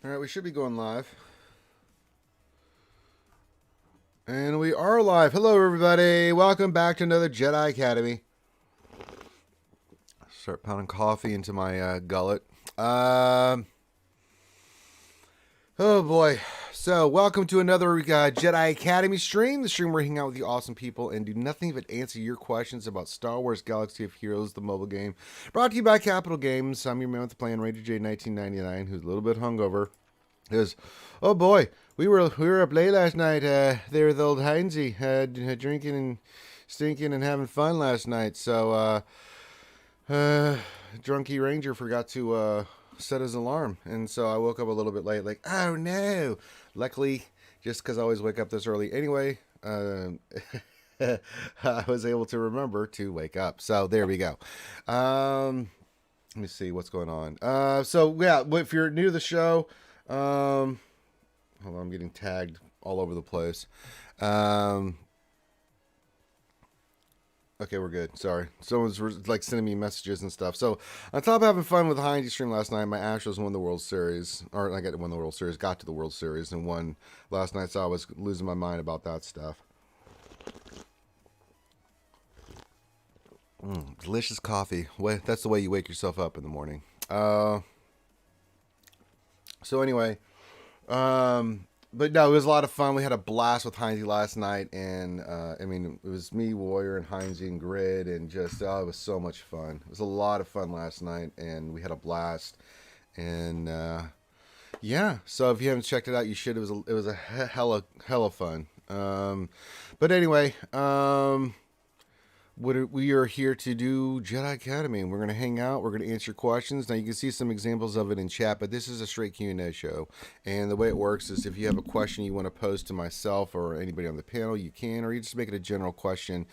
All right, we should be going live. And we are live. Hello, everybody. Welcome back to another Jedi Academy. Start pounding coffee into my gullet. Oh, boy. So, welcome to another Jedi Academy stream. The stream where we hang out with you awesome people and do nothing but answer your questions about Star Wars Galaxy of Heroes, the mobile game. Brought to you by Capital Games. I'm your man with the plan, Ranger J 1999, who's a little bit hungover. Because, oh boy, we were up late last night there with old Heinzie, drinking and stinking and having fun last night. So, Drunky Ranger forgot to set his alarm, and so I woke up a little bit late. Like, oh no! Luckily, just because I always wake up this early anyway, I was able to remember to wake up. So there we go. Let me see what's going on. So yeah, if you're new to the show. Hold on, I'm getting tagged all over the place. Okay, we're good. Sorry. Someone's like sending me messages and stuff. So, on top of having fun with the Heinzie stream last night, my Astros won the World Series. Or, I got to win the World Series, got to the World Series, and won last night. So, I was losing my mind about that stuff. Delicious coffee. That's the way you wake yourself up in the morning. So anyway, but no, it was a lot of fun. We had a blast with Heinzie last night, and I mean, it was me, Warrior, and Heinzie and Grid, and just it was so much fun. It was a lot of fun last night, and we had a blast. And yeah, so if you haven't checked it out, you should. It was a hella fun. But anyway, we are here to do Jedi Academy, and we're going to hang out. We're going to answer questions. Now, you can see some examples of it in chat, but this is a straight Q&A show. And the way it works is if you have a question you want to pose to myself or anybody on the panel, you can, or you just make it a general question.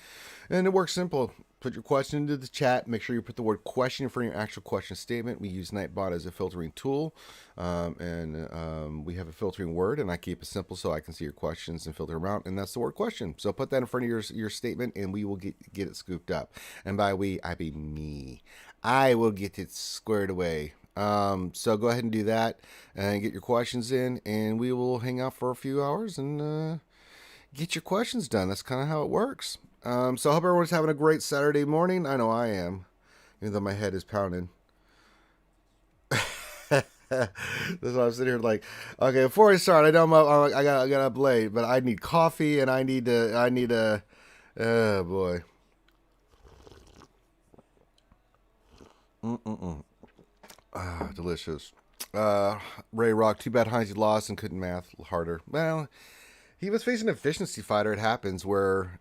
And it works simple. Put your question into the chat. Make sure you put the word question in front of your actual question statement. We use Nightbot as a filtering tool. We have a filtering word, and I keep it simple so I can see your questions and filter them out. And that's the word question. So put that in front of your statement, and we will get it scooped up. And by we, I mean me. I will get it squared away. So go ahead and do that and get your questions in, and we will hang out for a few hours and get your questions done. That's kind of how it works. So I hope everyone's having a great Saturday morning. I know I am, even though my head is pounding. That's why I'm sitting here like, okay, before I start, I know I got up late, but I need coffee and I need a, oh boy. Delicious. Ray Rock, too bad Heinzie lost and couldn't math harder. Well, he was facing an efficiency fighter. It happens where,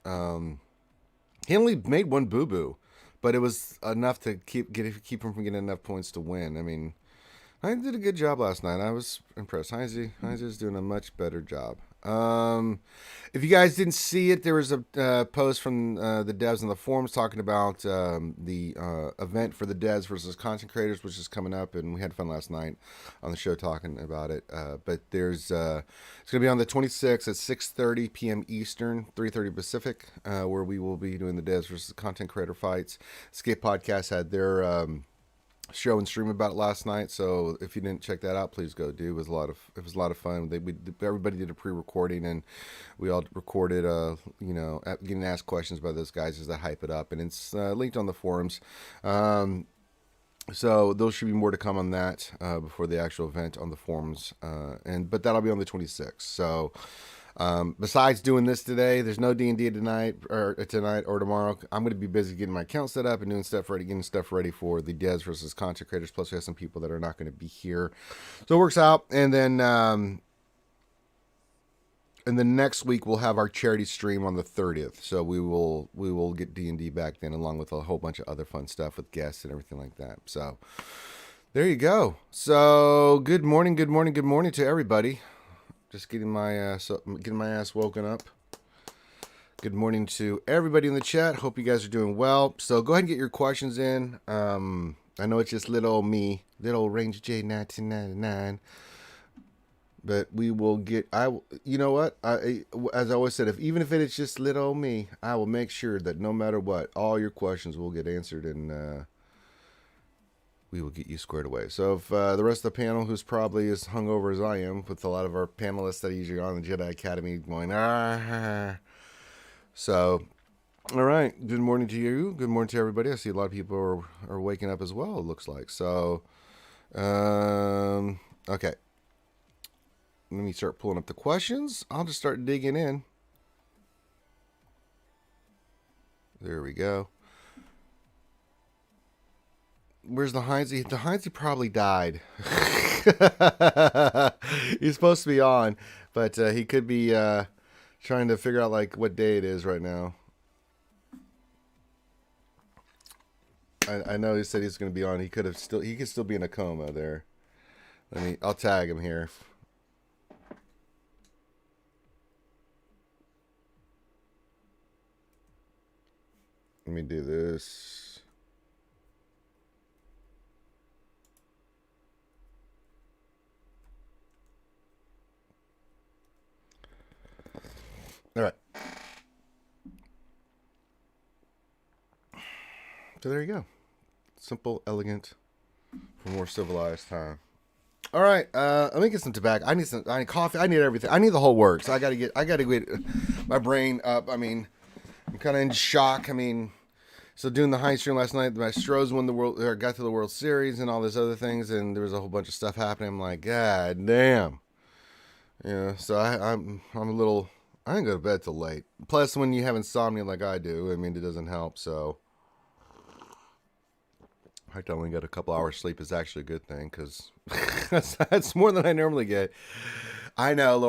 he only made one boo-boo, but it was enough to keep him from getting enough points to win. I mean, Heinzie did a good job last night. I was impressed. Heinzie's doing a much better job. If you guys didn't see it, there was a post from the devs on the forums talking about the event for the devs versus content creators, which is coming up, and we had fun last night on the show talking about it. But there's it's going to be on the 26th at 6:30 p.m. Eastern, 3:30 Pacific, where we will be doing the devs versus content creator fights. Skip Podcast had their show and stream about it last night, so if you didn't check that out, please go do. It was a lot of fun. Everybody did a pre-recording, and we all recorded getting asked questions by those guys as they hype it up, and it's linked on the forums. So those should be more to come on that before the actual event on the forums, but that'll be on the 26th. So besides doing this today, there's no D&D tonight or tomorrow. I'm going to be busy getting my account set up and getting stuff ready for the devs versus content creators. Plus, we have some people that are not going to be here, so it works out. And then next week we'll have our charity stream on the 30th. So we will get D&D back then, along with a whole bunch of other fun stuff with guests and everything like that. So there you go. So good morning to everybody. Just getting my ass woken up. Good morning to everybody in the chat. Hope you guys are doing well. So go ahead and get your questions in. I know it's just little old me, little Ranger J 1999. But we will get. You know what? As I always said, even if it is just little old me, I will make sure that no matter what, all your questions will get answered, and we will get you squared away. So if the rest of the panel, who's probably as hungover as I am, with a lot of our panelists that are usually on the Jedi Academy going, So, all right. Good morning to you. Good morning to everybody. I see a lot of people are waking up as well, it looks like. So, okay. Let me start pulling up the questions. I'll just start digging in. There we go. Where's the Heinzie? The Heinzie probably died. He's supposed to be on, but he could be trying to figure out like what day it is right now. I know he said he's going to be on. He could still be in a coma there. I'll tag him here. Let me do this. All right. So there you go. Simple, elegant, for more civilized time. All right. Let me get some tobacco. I need coffee. I need everything. I need the whole works. I gotta get my brain up. I mean, I'm kind of in shock. I mean, so doing the high stream last night, my Stros won the world, or got to the World Series and all this other things, and there was a whole bunch of stuff happening. I'm like, God damn. Yeah. So I'm a little. I didn't go to bed till late. Plus, when you have insomnia like I do, I mean, it doesn't help. So, in fact, I only got a couple hours sleep is actually a good thing because that's more than I normally get. I know,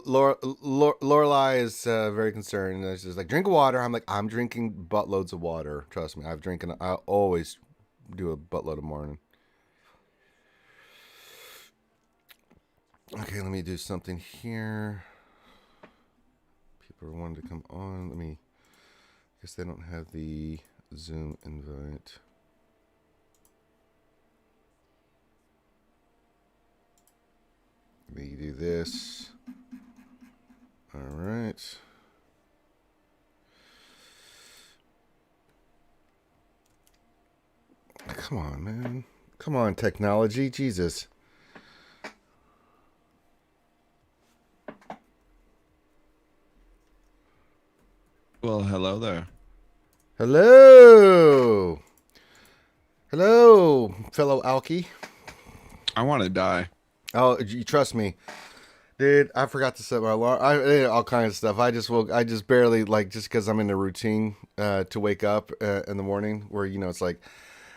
Lorelai is very concerned. She's like, drink water. I'm like, I'm drinking buttloads of water. Trust me, I always do a buttload of morning. Okay, let me do something here. People wanted to come on. I guess they don't have the Zoom invite. Let me do this. All right. Come on, man. Come on, technology. Jesus. Well, hello there. Hello. Hello, fellow Alki. I want to die. Oh, you trust me. Dude, I forgot to set my alarm. I did all kinds of stuff. I just barely, just because I'm in the routine to wake up in the morning where, it's like,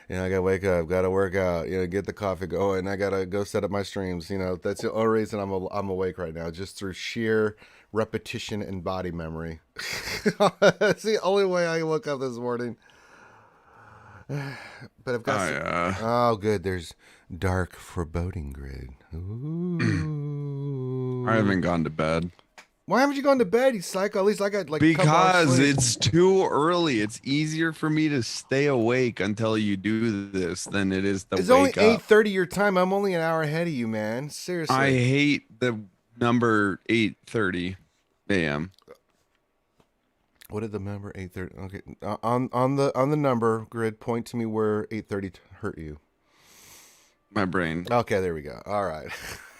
I got to wake up, got to work out, get the coffee going. I got to go set up my streams. That's the only reason I'm awake right now, just through sheer repetition and body memory. It's the only way I woke up this morning. But I've got oh, good. There's dark foreboding grid. Ooh. I haven't gone to bed. Why haven't you gone to bed, you psycho? At least I got because it's too early. It's easier for me to stay awake until you do this than it is to wake up. It's only 8:30 your time. I'm only an hour ahead of you, man. Seriously. I hate the number 8:30 a.m. What did the number 8:30? Okay, on the number grid, point to me where 8:30 hurt you. My brain. Okay, there we go. All right.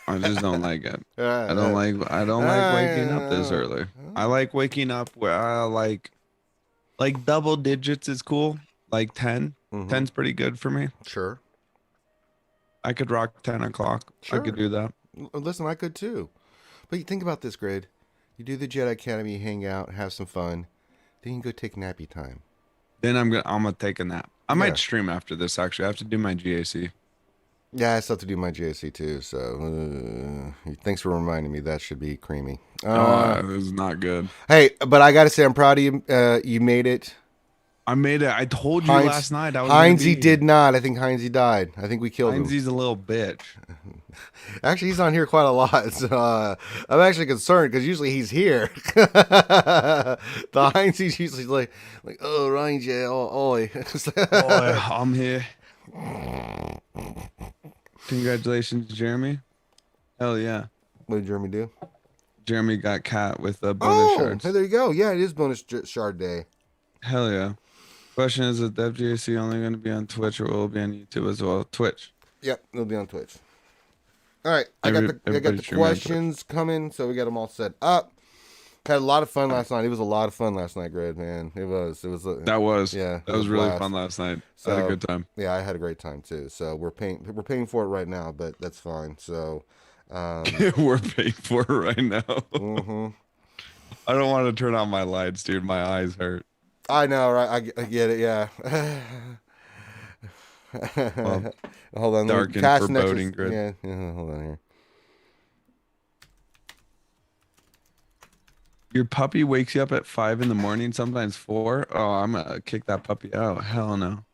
I just don't like it. I don't like waking up this early. I like waking up where I like double digits is cool. Like 10. 10's pretty good for me. Sure. I could rock 10 o'clock. Sure. I could do that. Listen, I could too. But you think about this, Grid. You do the Jedi Academy, you hang out, have some fun. Then you can go take nappy time. Then I'm gonna take a nap. I might stream after this. Actually, I have to do my GAC. Yeah, I still have to do my GAC too. So thanks for reminding me. That should be creamy. This is not good. Hey, but I gotta say, I'm proud of you. You made it. I made it. I told you last night. Heinzie did not. I think Heinzie died. I think we killed him. Heinzie's a little bitch. Actually, he's on here quite a lot. So I'm actually concerned because usually he's here. The Heinzie's usually like, oh, Ranger, oi. Oi, I'm here. Congratulations, Jeremy. Hell yeah. What did Jeremy do? Jeremy got cat with a bonus shards. Hey, there you go. Yeah, it is bonus shard day. Hell yeah. Question is WGAC only going to be on Twitch or will it be on YouTube as well? Twitch. Yep, it'll be on Twitch. All right, I got the questions coming, so we got them all set up. Had a lot of fun last night. It was a lot of fun last night, Grid, man. It was. That was really fun last night. So, I had a good time. Yeah, I had a great time too. So we're paying for it right now, but that's fine. So we're paying for it right now. Mm-hmm. I don't want to turn on my lights, dude. My eyes hurt. I know, right? I get it. Yeah. Well, hold on. Dark and foreboding, Grid. Yeah, hold on here. Your puppy wakes you up at 5 in the morning, sometimes 4. Oh, I'm gonna kick that puppy out. Hell no.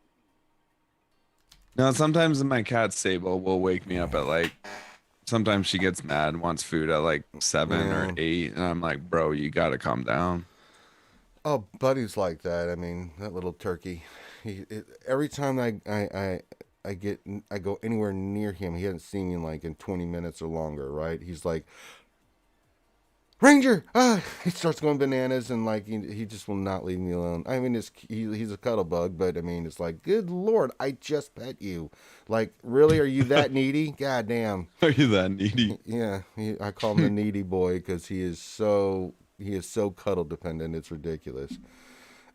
No, sometimes my cat Sable will wake me up at like. Sometimes she gets mad and wants food at like 7 or 8, and I'm like, bro, you gotta calm down. Oh, Buddy's like that. I mean, that little turkey. Every time I go anywhere near him, he hasn't seen me in 20 minutes or longer. Right? He's like, Ranger! He starts going bananas and he just will not leave me alone. I mean, he's a cuddle bug, but I mean, it's like, good Lord, I just pet you. Like, really? Are you that needy? God damn. Are you that needy? Yeah, I call him the needy boy because he is so cuddle dependent. It's ridiculous.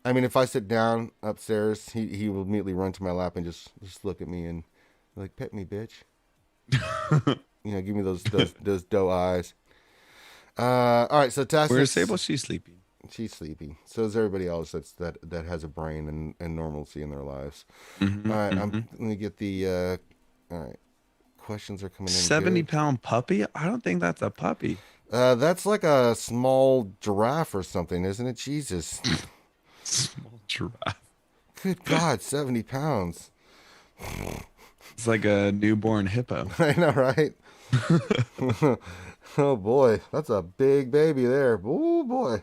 I mean, if I sit down upstairs, he will immediately run to my lap and just look at me and like, pet me, bitch. Give me those doe eyes. All right, so Tassus. Where's Sable? She's sleeping. She's sleepy. So is everybody else that has a brain and normalcy in their lives. Mm-hmm, all right, let me get the. All right, questions are coming in. 70-pound puppy? I don't think that's a puppy. That's like a small giraffe or something, isn't it? Jesus. Small giraffe. Good God, 70 pounds. It's like a newborn hippo. I know, right? Oh boy, that's a big baby there. Oh boy.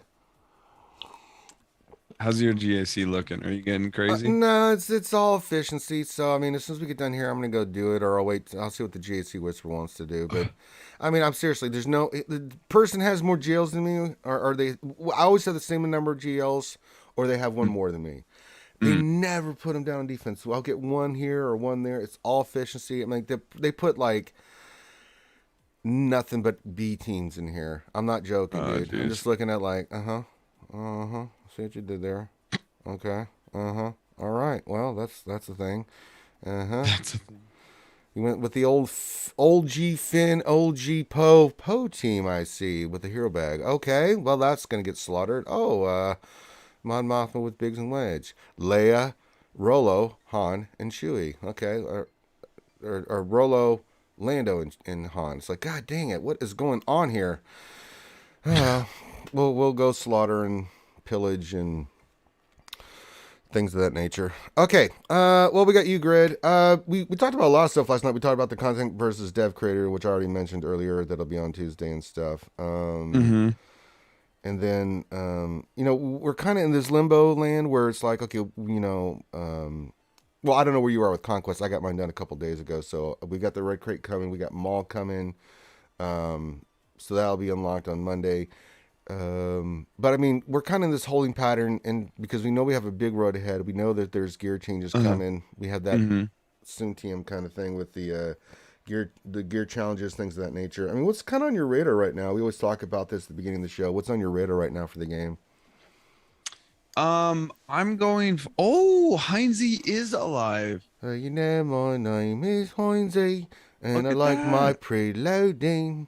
How's your GAC looking? Are you getting crazy? No, it's all efficiency. So I mean, as soon as we get done here, I'm gonna go do it, or I'll wait. I'll see what the GAC Whisper wants to do. But I mean, I'm seriously. The person has more GLs than me, or are they? I always have the same number of GLs, or they have one more than me. They never put them down on defense. So I'll get one here or one there. It's all efficiency. I mean, they put like nothing but B teams in here. I'm not joking, dude. I'm just looking at like, see what you did there. Okay. All right. Well, that's the thing. That's a thing. You went with the old G Finn, old G Poe team, I see, with the hero bag. Okay. Well, that's gonna get slaughtered. Oh, Mon Mothma with Biggs and Wedge. Leia, Rolo, Han, and Chewie. Okay. Or Rolo, Lando, and Han. It's like, God dang it, what is going on here? We'll go slaughter and pillage and things of that nature. Okay, well, we got you, Grid. We talked about a lot of stuff last night. We talked about the content versus dev creator, which I already mentioned earlier. That'll be on Tuesday and stuff. And then, we're kind of in this limbo land where it's like, okay, well, I don't know where you are with Conquest. I got mine done a couple days ago. So we got the Red Crate coming. We got Maul coming. So that'll be unlocked on Monday. But I mean, we're kind of in this holding pattern, and because we know we have a big road ahead, we know that there's gear changes coming. We have that soon TM kind of thing with the gear challenges, things of that nature. I mean, what's kind of on your radar right now? We always talk about this at the beginning of the show. What's on your radar right now for the game? I'm going. Heinzie is alive. My name is Heinzie, and I like my preloading.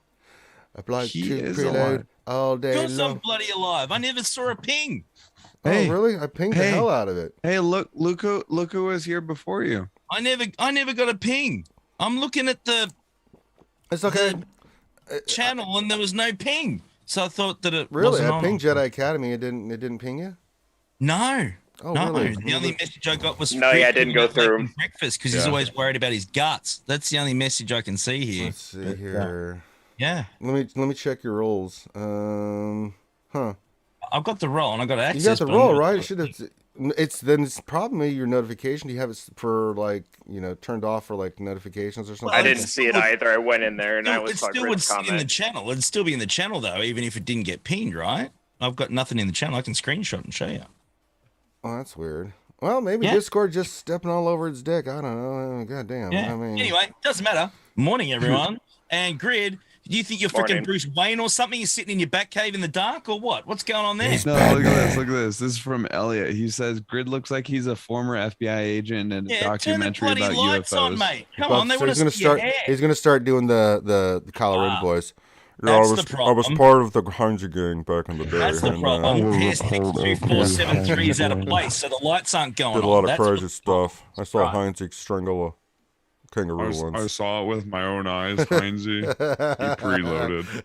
I'd like to preload all day long. You're so bloody alive. I never saw a ping. Hey, oh, really? I pinged the hell out of it. Hey, look who was here before you. I never got a ping. I'm looking at the. It's okay. Channel and there was no ping, so I thought that it really. Wasn't I pinged Jedi Academy. It didn't ping you. No. Oh, no. Really? The only message I got was it didn't go through. Breakfast because he's always worried about his guts. That's the only message I can see here. Let's see here. Yeah. Let me check your rolls. I've got the roll and I got access. You got the roll, right? It should have. It's probably your notification. Do you have it for turned off for like notifications or something? Well, I didn't see it either. I went in there and I was still would see in the channel. It'd still be in the channel though, even if it didn't get pinged, right? I've got nothing in the channel. I can screenshot and show you. Oh, that's weird. Well, maybe Yeah. Discord just stepping all over its dick. I don't know. God damn. Yeah. I mean, Anyway, doesn't matter. Morning, everyone. And Grid, do you think you're freaking Morning. Bruce Wayne or something? You're sitting in your back cave in the dark or what? What's going on there? He's No, Batman. look at this. Look at this. This is from Elliot. He says Grid looks like he's a former FBI agent in a Yeah, turn the documentary bloody about lights UFOs. on, mate. Come on, they so want he's to gonna see your start. hair. He's gonna start doing the Kylo Ren voice. That's I the was problem. part of the Heinz gang back in the day. That's the problem. Here's 62473 is out of place, so the lights aren't going Did a on. lot of That's crazy what- stuff. I saw Right. Heinz strangle a kangaroo once. saw it with my own eyes, Heinzie. He preloaded.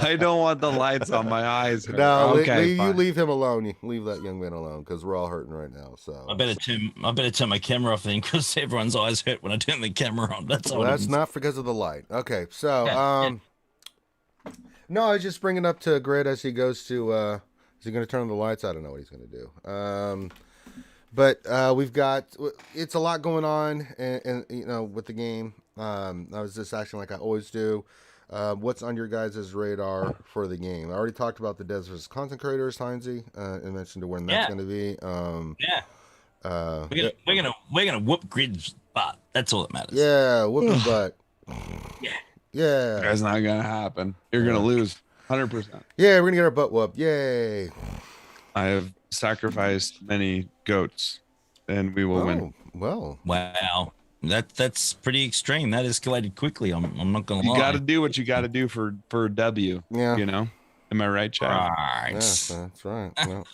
I don't want the lights on my eyes. No, Okay, you fine. leave him alone. You leave that young man alone because we're all hurting right now. So I better turn my camera off then, because everyone's eyes hurt when I turn the camera on. That's all. well, it that's is. not because of the light. Okay, so Yeah, no, I was just bringing up to Grid as he goes to. Is he going to turn on the lights? I don't know what he's going to do. But we've got it's a lot going on, and you know, with the game. I was just acting like I always do. What's on your guys' radar for the game? I already talked about the devs versus content creators, Heinzie, and mentioned when that's going to be. Yeah, we're gonna whoop Grid's butt. That's all that matters. Yeah, whooping butt. Yeah. Yeah. That's not gonna happen. You're gonna lose, 100%. Yeah, we're gonna get our butt whooped. Yay. I have sacrificed many goats, and we will win. Well. Wow. That's pretty extreme. That escalated quickly. I'm not gonna lie. You got to do what you got to do for a W. Yeah. You know, am I right, Chad? Right. Yes, that's right. Well,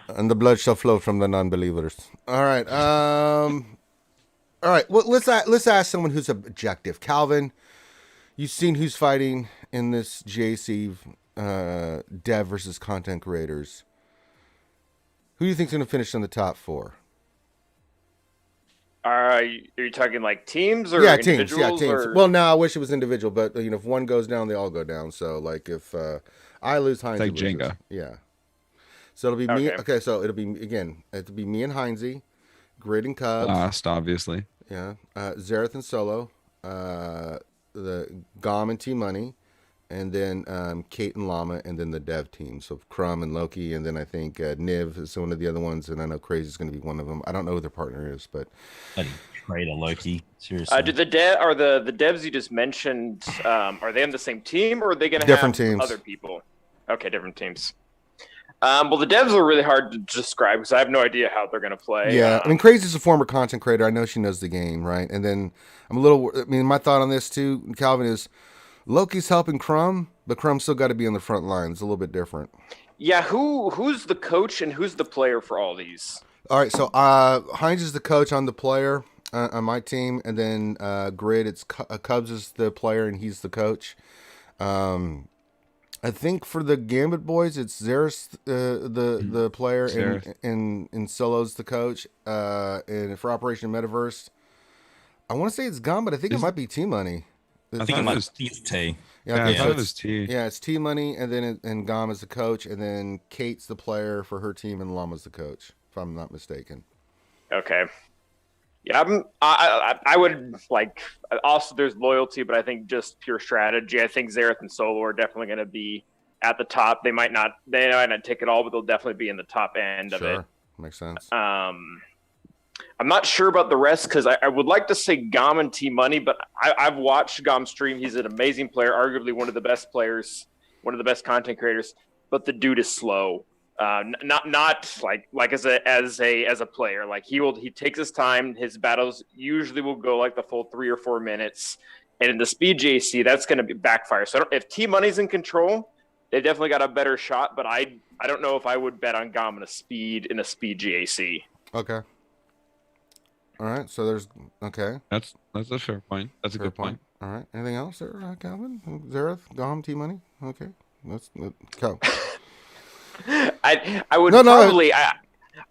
and the blood shall flow from the non-believers. All right. All right. Well, let's ask someone who's objective. Calvin, you've seen who's fighting in this JC dev versus content creators. Who do you think's going to finish in the top 4? Are you talking like teams or Teams. individuals? Or... Well, no, I wish it was individual, but you know, if one goes down, they all go down. So, like, if I lose, Heinz like loses. Jenga. Yeah. So it'll be me. Okay. Okay, so it'll be me and Heinzie, Grid and Cubs. Last, obviously. Yeah. Zareth and Solo, the Gom and T Money, and then Kate and Llama, and then the dev team. So Crumb and Loki, and then I think Niv is one of the other ones, and I know Crazy's going to be one of them. I don't know who their partner is, but Bloody traitor Loki. Seriously. do the devs you just mentioned, are they on the same team, or are they going to Different have teams. other people? Okay, different teams. Well, the devs are really hard to describe because I have no idea how they're going to play. yeah. I mean, Crazy's a former content creator. I know she knows the game, right? And then my thought on this too, Calvin, is Loki's helping Crumb, but Crumb's still got to be on the front line. It's a little bit different. Yeah, who's the coach and who's the player for all these? All right, so Heinz is the coach on the player on my team, and then Grid, it's Cubs is the player and he's the coach. I think for the Gambit boys, it's Zeris the player and Solo's the coach. And for Operation Metaverse, I want to say it's Gum, but I think it might be T Money. I think it might be T. Yeah, I thought it was T. Yeah, it's T Money, and then and Gom is the coach, and then Kate's the player for her team, and Llama's the coach, if I'm not mistaken. Okay. Yeah, I would like. Also, there's loyalty, but I think just pure strategy. I think Zareth and Solo are definitely going to be at the top. They might not take it all, but they'll definitely be in the top end of it. Sure, makes sense. I'm not sure about the rest because I would like to say Gom and T Money, but I've watched Gom stream. He's an amazing player, arguably one of the best players, one of the best content creators. But the dude is slow. Not like as a player. Like he takes his time. His battles usually will go like the full 3 or 4 minutes. And in the speed JC, that's going to be backfire. So if T Money's in control, they definitely got a better shot. But I don't know if I would bet on Gom in a speed JC. Okay. All right, so there's That's a fair point. That's a good point. All right, anything else there, Calvin? Zareth, Gom, T Money. Okay, let's go. I would probably.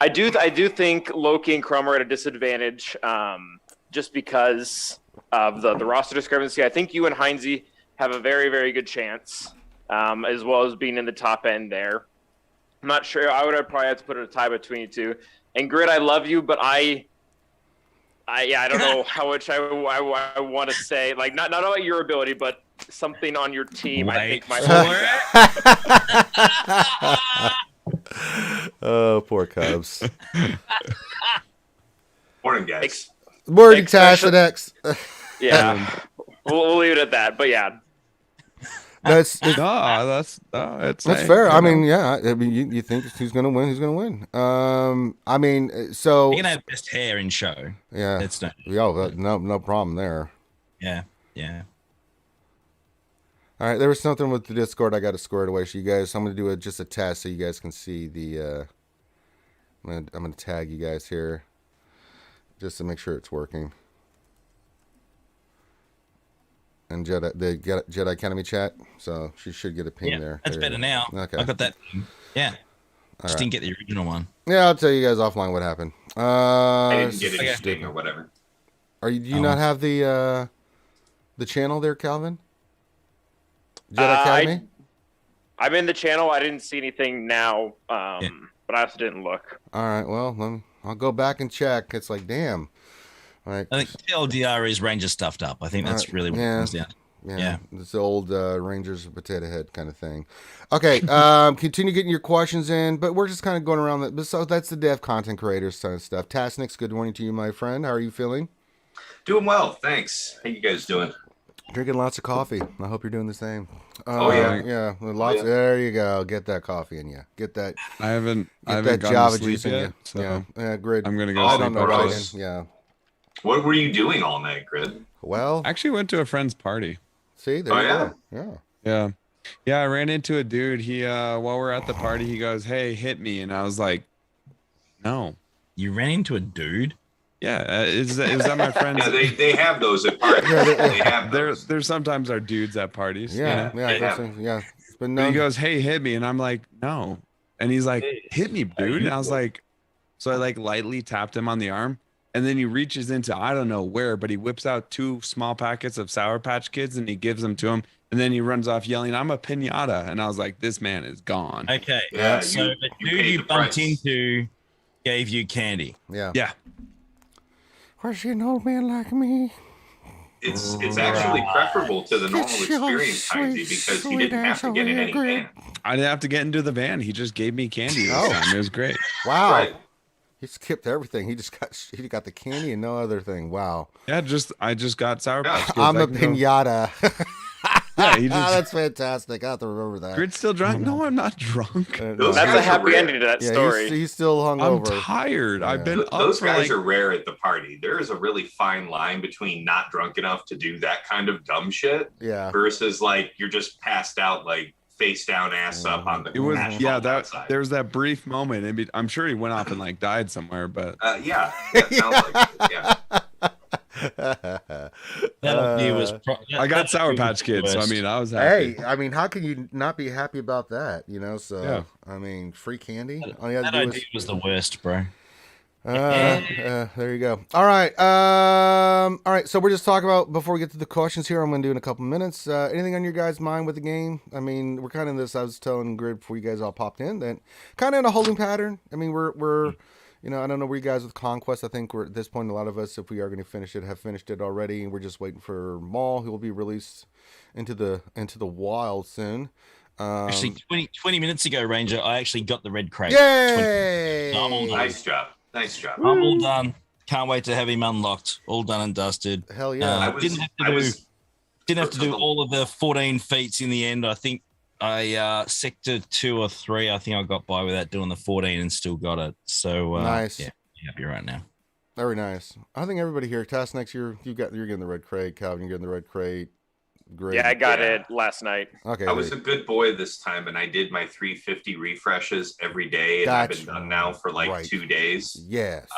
I do think Loki and Crumb are at a disadvantage, just because of the roster discrepancy. I think you and Heinzie have a very, very good chance, as well as being in the top end there. I'm not sure. I would probably have to put a tie between you two. And Grid, I love you, but I I don't know how much I want to say. Like, not about your ability, but something on your team. I think might Oh, poor Cubs. Morning, guys. Morning, Tash and X. Yeah, we'll leave it at that. But yeah, that's fair. I mean, yeah. I mean, you think who's gonna win? Who's gonna win? I mean, so You're gonna have best hair in show. yeah, That's not. no problem there. Yeah. All right, there was something with the Discord. I got it squared away. So you guys, I'm gonna do just a test so you guys can see the. I'm gonna tag you guys here, just to make sure it's working. And Jedi Academy chat, so she should get a ping there. That's better now. Okay, I got that. Yeah, just didn't get the original one. Yeah, I'll tell you guys offline what happened. I didn't get anything or whatever. Do you not have the channel there, Calvin? Jedi Academy? I'm in the channel. I didn't see anything now, but I also didn't look. All right, well, I'll go back and check. It's like, damn. Right. I think TLDR is Ranger stuffed up. I think that's really what it comes down. Yeah, it's the old Rangers potato head kind of thing. Okay, continue getting your questions in, but we're just kind of going around that. So that's the dev content creators kind of stuff. Tasnix, good morning to you, my friend. How are you feeling? Doing well, thanks. How you guys doing? Drinking lots of coffee. I hope you're doing the same. Yeah, lots. Yeah. There you go. Get that coffee in you. Get that. I haven't that gone Java to sleep juice in yet, you. so Yeah, great. I'm gonna go. I sleep don't know after right this. in. Yeah. What were you doing all night, Grid? Well, I actually went to a friend's party. see, there you go. Yeah. Yeah. I ran into a dude. He while we're at the party, he goes, "Hey, hit me," and I was like, "No." You ran into a dude? Yeah, is that my friend's? Yeah, they have those at parties. They have those. There sometimes are dudes at parties. you know? Yeah. But And no, he goes, "Hey, hit me," and I'm like, "No," and he's like, "Hit me, dude," and I was like, so I like lightly tapped him on the arm. And then he reaches into, I don't know where, but he whips out 2 small packets of Sour Patch Kids and he gives them to him. And then he runs off yelling, "I'm a pinata." And I was like, this man is gone. Okay. Yeah, So the dude paid you the bumped price. into gave you candy. yeah. Yeah. Where's an old man like me? It's actually preferable to the normal experience, Heinzie, because he didn't have to get in any van. I didn't have to get into the van. He just gave me candy this time. It was great. Wow. Right. He skipped everything. He got the candy and no other thing. Wow. Yeah, I just got Sour Patch Kids. I'm I a can go- pinata. Yeah, he just. That's fantastic. I have to remember that. Grid's still drunk? No, I'm not drunk. Those That's guys a are happy rare. ending to that Yeah, story. he's still I'm hungover. tired. I've been up Those for guys like, are rare at the party. There is a really fine line between not drunk enough to do that kind of dumb shit Yeah. versus like you're just passed out, like face down, ass up on the it was asphalt outside. there was that brief moment. I'm sure he went off and like died somewhere, but Yeah, that sounds like it. Yeah. That beer was. I got Sour Patch Kids, so I mean, I was happy. Hey, I mean, how can you not be happy about that? You know, so Yeah. I mean, free candy. That All you had to do idea was the worst, bro. there you go. All right. So we're just talking about before we get to the questions here. I'm going to do in a couple minutes. Anything on your guys' mind with the game? I mean, we're kind of in this. I was telling Grid before you guys all popped in that kind of in a holding pattern. I mean, we're you know, I don't know where you guys with Conquest. I think we're at this point. A lot of us, if we are going to finish it, have finished it already. We're just waiting for Maul, who will be released into the wild soon. Actually, 20 minutes ago, Ranger, I actually got the red crate. Yay! I'm all done. Nice job. Nice job. I'm all done. Can't wait to have him unlocked. All done and dusted. Hell yeah! Didn't have to do all of the 14 feats in the end. I think I sector 2 or 3. I think I got by without doing the 14 and still got it. So nice. Yeah, happy right now. Very nice. I think everybody here. Task next year, you're getting the red crate. Calvin, you're getting the red crate. Great. Yeah, I got it last night. Okay. I was a good boy this time, and I did my 350 refreshes every day, and I've been done now for like 2 days. Yes.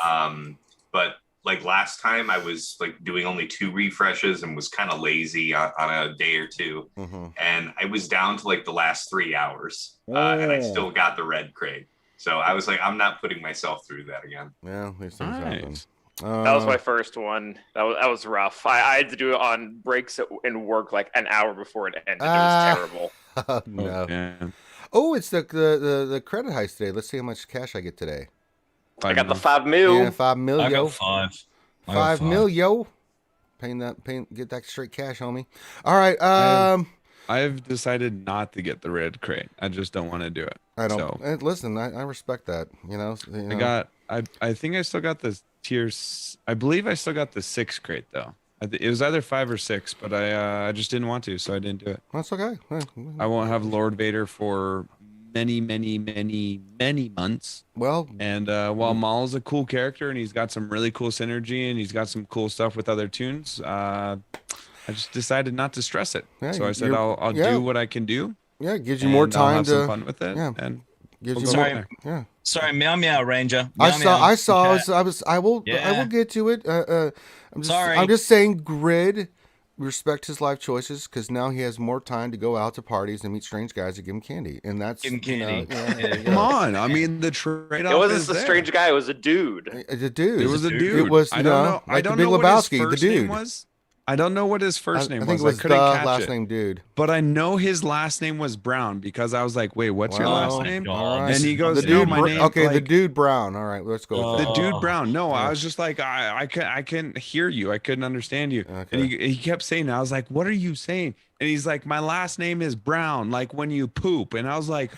But like last time, I was like doing only 2 refreshes and was kind of lazy on a day or 2, and I was down to like the last 3 hours, and I still got the red crate. So I was like, I'm not putting myself through that again. Yeah, these things happen. That was my first one. That was rough. I had to do it on breaks in work like an hour before it ended. It was terrible. Oh, no. Yeah. Oh, it's the credit heist today. Let's see how much cash I get today. I got the 5 mil. Yeah, 5 million. I got 5. I got 5 mil, yo. Get that straight cash, homie. All right. I've decided not to get the red crate. I just don't want to do it. I don't So listen. I respect that. I think I still got the tiers. I believe I still got the 6 crate though. It was either 5 or 6, but I just didn't want to, so I didn't do it. That's okay. I won't have Lord Vader for many months. Well, and while Maul's a cool character and he's got some really cool synergy and he's got some cool stuff with other tunes, I just decided not to stress it. Yeah, so I said I'll do what I can do. Yeah, it gives you more time I'll have to some fun with it. Yeah, and gives you Sorry. more. Yeah. Sorry, meow meow Ranger. I saw. I will Yeah. get to it. Sorry. I'm just saying, Grid. Respect his life choices because now he has more time to go out to parties and meet strange guys to give him candy, and that's Give him candy. Come on, I mean the trade-off. It wasn't is a there. strange guy. It was a dude. The dude. It was a dude. It was. I don't know. Like I don't the Big know what his Lebowski. first The dude name was. I don't know what his first name I think was. it was I couldn't the catch last it. name, dude. But I know his last name was Brown because I was like, "Wait, what's your Wow. last name?" All right. And he goes, The "No, dude. my name." Okay, the like, dude Brown. All right, let's go with the that. dude Brown. No, I was just like, I couldn't hear you. I couldn't understand you. Okay. And he kept saying, I was like, what are you saying? And he's like, my last name is Brown, like when you poop. And I was like,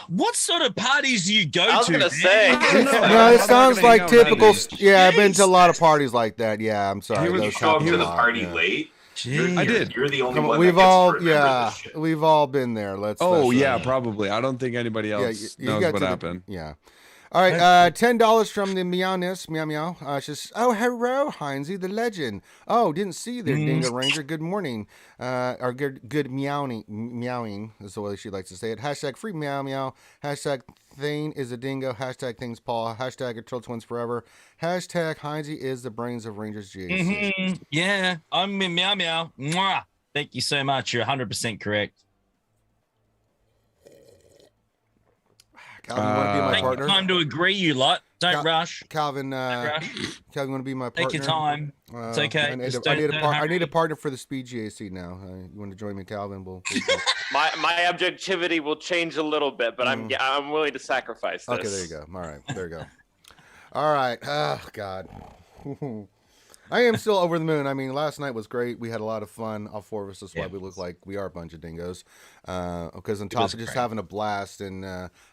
What sort of parties do you go I was to? gonna man? say. No, it sounds gonna like hang out with typical. that Yeah, I've been to a Jeez. lot of parties like that. Yeah, I'm sorry. He was- You those show up happen to a the lot, party yeah. late. Jeez. I did. You're the only Come on, one we've that gets all, to remember yeah, this shit. we've all been there. Let's. probably. I don't think anybody else knows got what to the- happened. Yeah. All right, $10 from the Meowness. Meow meow. Just hello, Heinzie, the legend. Oh, didn't see you there, Dingo Ranger. Good morning. Or good meowing is the way she likes to say it. Hashtag free meow meow. Hashtag Thane is a dingo. Hashtag things Paul. Hashtag Turtle Twins forever. Hashtag Heinzie is the brains of Rangers GAC. Yeah, I'm in meow meow. Mwah. Thank you so much. You're 100% correct. Calvin, you want to be my Take partner? time to agree, you lot. Don't rush. Calvin, Rush. Calvin, want to be my partner? Take your time. It's okay. I need, Just I need don't I need a hurry. partner for the Speed GAC now. You want to join me, Calvin? We'll My objectivity will change a little bit, but I'm willing to sacrifice this. Okay, there you go. All right, there you go. All right. Oh God, I am still over the moon. I mean, last night was great. We had a lot of fun. All 4 of us. That's why we look like we are a bunch of dingoes. Because on top of just having a blast, and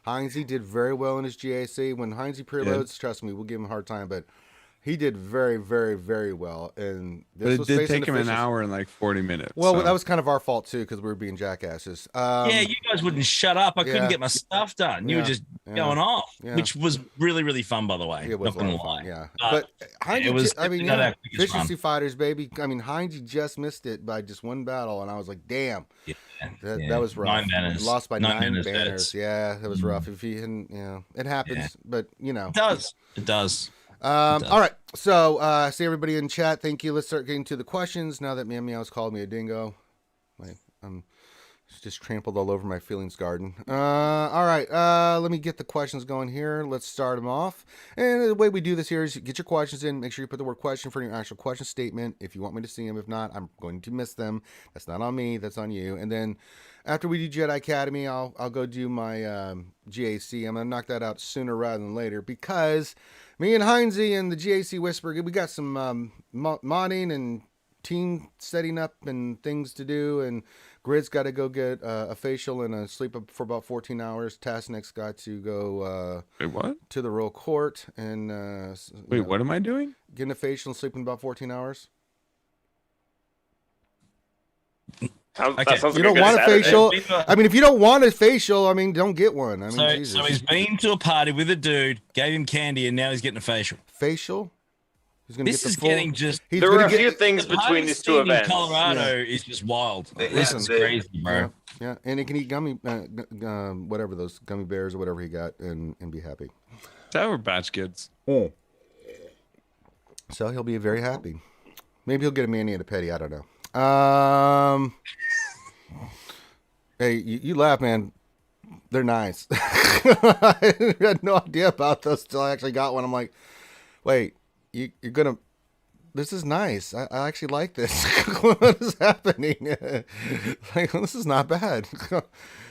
Heinzie did very well in his GAC. When Heinzie preloads, trust me, we'll give him a hard time, but he did very, very, very well. And But this it was did facing take him an officials. hour and like 40 minutes. Well, so. that was kind of our fault too because we were being jackasses. Yeah, you guys wouldn't shut up. I Yeah. couldn't get my stuff done. You were just going off, Yeah. which was really, really fun, by the way. It was Not gonna a lot of lie. fun, yeah. But But Heinzie, it was I mean, good to know that quickest efficiency run. fighters, baby. I mean, Heinzie just missed it by just one battle, and I was like, damn, yeah, that was rough. 9 banners. Lost by 9 banners. hurts. Yeah, that was rough. If he hadn't, it happens. Yeah. But you know, It does. It does. all right. So, see everybody in chat. Thank you. Let's start getting to the questions now that Meow Meow's called me a dingo. I'm just trampled all over my feelings garden. All right. Let me get the questions going here. Let's start them off. And the way we do this here is you get your questions in. Make sure you put the word question for your actual question statement. If you want me to see them, if not, I'm going to miss them. That's not on me. That's on you. And then after we do Jedi Academy, I'll go do my GAC. I'm gonna knock that out sooner rather than later because me and Heinzie and the GAC Whisper, we got some modding and team setting up and things to do, and Grid's got to go get a facial and a sleep up for about 14 hours. Tasnick's got to go Wait, what? to the royal court and Wait, what am I doing? getting a facial and sleeping about 14 hours. That Okay. sounds You like don't a good want a Saturday. facial? I mean, if you don't want a facial, I mean, don't get one. I mean, So, Jesus. so he's been to a party with a dude, gave him candy, and now he's getting a facial. Facial? He's gonna This get the is full. getting just. He's There were gonna a get. few things the between party these two scene events. in Colorado is just wild. This is they- crazy, bro. Yeah, and he can eat gummy, whatever those gummy bears or whatever he got, and be happy. Sour Patch Kids. So he'll be very happy. Maybe he'll get a mani and a petty. I don't know. Hey, you laugh, man. They're nice. I had no idea about those till I actually got one. I'm like, wait, you're gonna This is nice. I actually like this. What is happening? Like, this is not bad.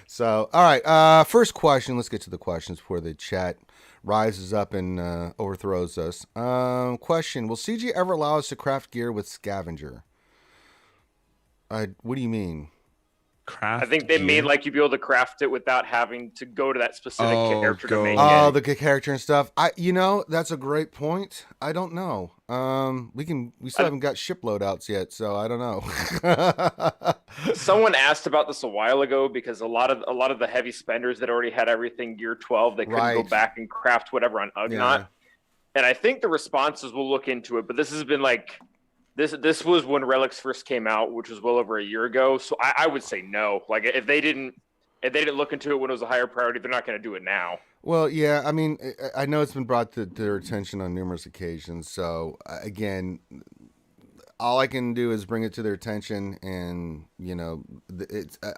So, all right. First question. Let's get to the questions before the chat rises up and overthrows us. Question: will CG ever allow us to craft gear with scavenger? What do you mean? Craft I think they gear? made like you'd be able to craft it without having to go to that specific character to make Oh, it. the character and stuff. That's a great point. I don't know. We still haven't got ship loadouts yet, so I don't know. Someone asked about this a while ago because a lot of the heavy spenders that already had everything gear 12, they couldn't go back and craft whatever on Ugnaught. Yeah. And I think the responses will look into it, but this has been like this was when Relics first came out, which was well over a year ago. So I would say no. Like if they didn't look into it when it was a higher priority, they're not going to do it now. Well, yeah, I mean, I know it's been brought to their attention on numerous occasions. So again, all I can do is bring it to their attention, and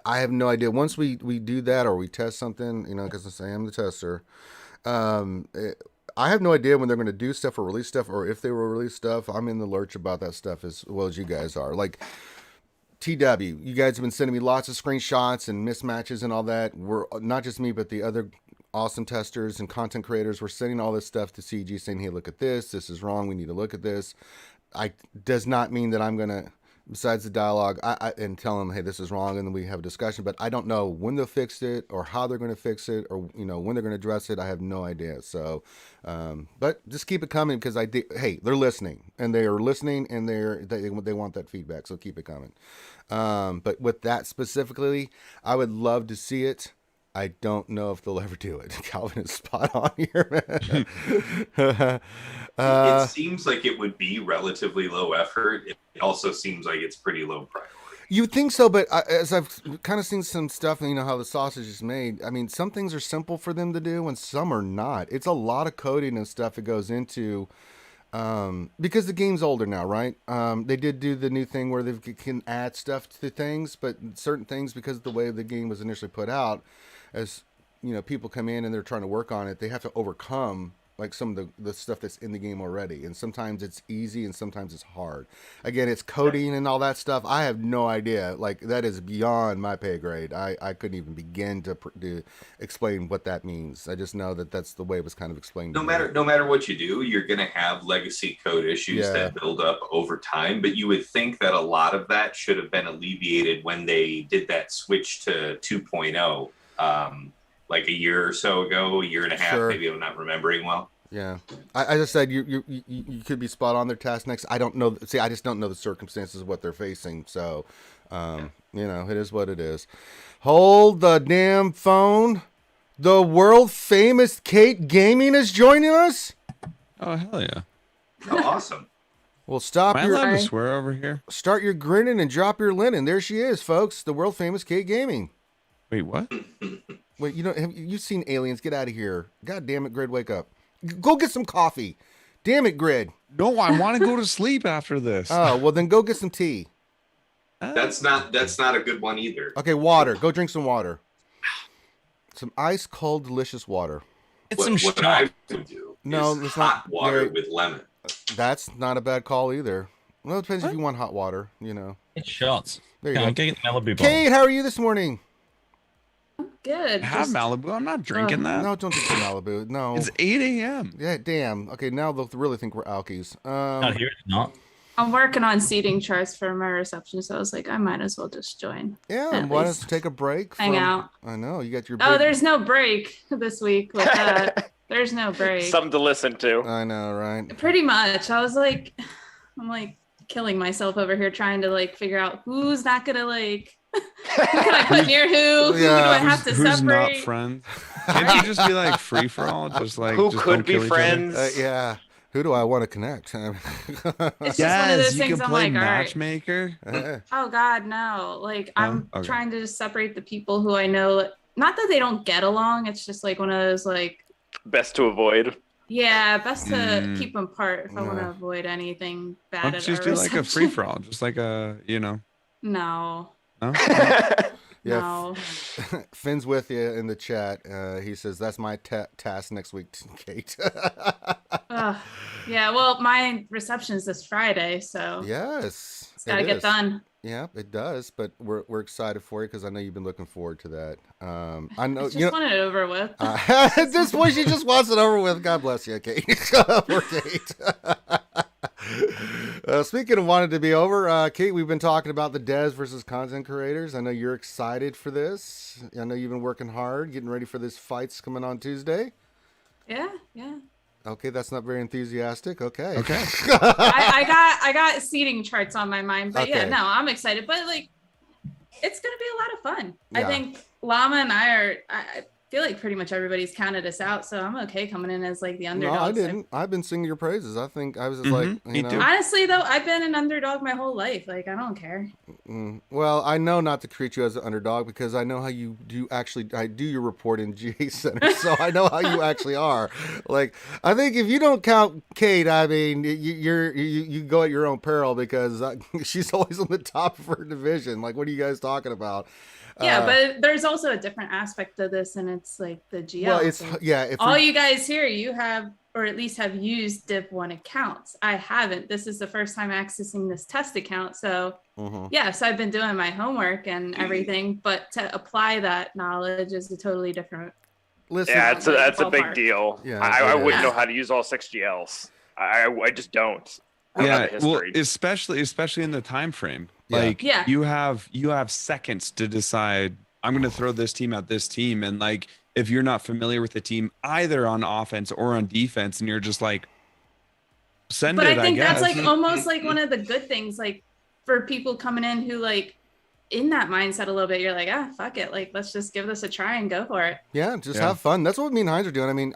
I have no idea. Once we do that or we test something, because I am the tester. I have no idea when they're going to do stuff or release stuff, or if they will release stuff. I'm in the lurch about that stuff as well as you guys are. Like TW, you guys have been sending me lots of screenshots and mismatches and all that. We're not just me, but the other awesome testers and content creators. We're sending all this stuff to CG, saying, "Hey, look at this. This is wrong. We need to look at this." Does not mean that I'm gonna, besides the dialogue, and tell them, "Hey, this is wrong," and then we have a discussion. But I don't know when they'll fix it or how they're going to fix it, or when they're going to address it. I have no idea. So, but just keep it coming because hey, they're listening and they are listening and they want that feedback. So keep it coming. But with that specifically, I would love to see it. I don't know if they'll ever do it. Calvin is spot on here, man. It seems like it would be relatively low effort. It also seems like it's pretty low priority. You'd think so, but as I've kind of seen some stuff, and how the sausage is made, I mean, some things are simple for them to do and some are not. It's a lot of coding and stuff that goes into, because the game's older now, right? They did do the new thing where they can add stuff to things, but certain things, because of the way the game was initially put out, as people come in and they're trying to work on it, they have to overcome like some of the stuff that's in the game already, and sometimes it's easy and sometimes it's hard. Again, it's coding and all that stuff. I have no idea. Like, that is beyond my pay grade. I couldn't even begin to explain what that means. I just know that that's the way it was kind of explained. No matter what you do, you're going to have legacy code issues that build up over time. But you would think that a lot of that should have been alleviated when they did that switch to 2.0. Like a year or so ago, a year and a half, maybe I'm not remembering well. Yeah, I just said you could be spot on their task next. I don't know. See, I just don't know the circumstances of what they're facing. So, it is what it is. Hold the damn phone. The world famous Kate Gaming is joining us. Oh, hell yeah! Oh, awesome. Well, stop Am I allowed to swear over here? Start your grinning and drop your linen. There she is, folks. The world famous Kate Gaming. Wait, what? Wait, have you seen Aliens? Get out of here. God damn it, Grid, wake up. Go get some coffee. Damn it, Grid. No, I want to go to sleep after this. Oh, well then go get some tea. That's not a good one either. Okay, water. Go drink some water. Some ice cold delicious water. It's some what I would do is hot water with lemon. That's not a bad call either. Well, it depends if you want hot water, It's shots. There you go. Get Malibu bomb. Kate, how are you this morning? Good. I have Malibu. I'm not drinking that. No, don't drink the Malibu. No. It's 8 a.m. Yeah, damn. Okay, now they'll really think we're alkies. Not here, it's not. I'm working on seating charts for my reception, so I was like, I might as well just join. Yeah, and why don't you take a break? Hang out. I know, you got your Oh, there's no break this week with that. There's no break. Something to listen to. I know, right? Pretty much. I'm like killing myself over here trying to figure out who's not gonna who can I put near who? Who do I have to who's separate? Not friends? Can't you just be like free for all? Just like who just could be friends? Yeah. Who do I want to connect? It's just one of those you things can I'm play like, matchmaker. all right. Oh God, no. I'm okay. trying to just separate the people who I know. Not that they don't get along. It's just one of those best to avoid. Yeah, best to keep them apart if I want to avoid anything bad. Why don't you just do like a free for all, just like a No. No? Yeah, No. Finn's with you in the chat. He says that's my task next week, Kate. Yeah, well, my reception is this Friday, so Yes, it's got to get done. Yeah, it does. But we're excited for you because I know you've been looking forward to that. I know I just want it over with. At this point, she just wants it over with. God bless you, Kate. Poor Kate. Speaking of wanted to be over, Kate, we've been talking about the devs versus content creators. I know you're excited for this. I know you've been working hard, getting ready for this fights coming on Tuesday. Yeah. Okay, that's not very enthusiastic. Okay. I got seating charts on my mind, but Okay. yeah, no, I'm excited. But like, it's gonna be a lot of fun. Yeah. I think Llama and I feel like pretty much everybody's counted us out, so I'm okay coming in as like the underdog. No, I didn't. I've been singing your praises. I think I was just like, Me too. Honestly, though, I've been an underdog my whole life. Like, I don't care. Well, I know not to treat you as an underdog because I know how you do actually. I do your report in GA Center, so I know how you actually are. Like, I think if you don't count Kate, I mean, you go at your own peril because she's always on the top of her division. Like, what are you guys talking about? Yeah, but there's also a different aspect of this, and it's like the GL. Well, it's so If all you guys here, you have, or at least have used Div 1 accounts. I haven't. This is the first time accessing this test account. So yes, I've been doing my homework and everything, but to apply that knowledge is a totally different. Listen, Yeah, that's a big deal. Yeah, I wouldn't know how to use all 6 GLs. I just don't. Yeah, well, especially in the time frame. Like you have seconds to decide, I'm going to throw this team at this team, and like if you're not familiar with the team either on offense or on defense, and you're just like, send but it. I think guess. that's like almost like one of the good things, like for people coming in who like in that mindset a little bit, you're like, fuck it, like let's just give this a try and go for it. Yeah, just have fun. That's what me and Heinz are doing. I mean,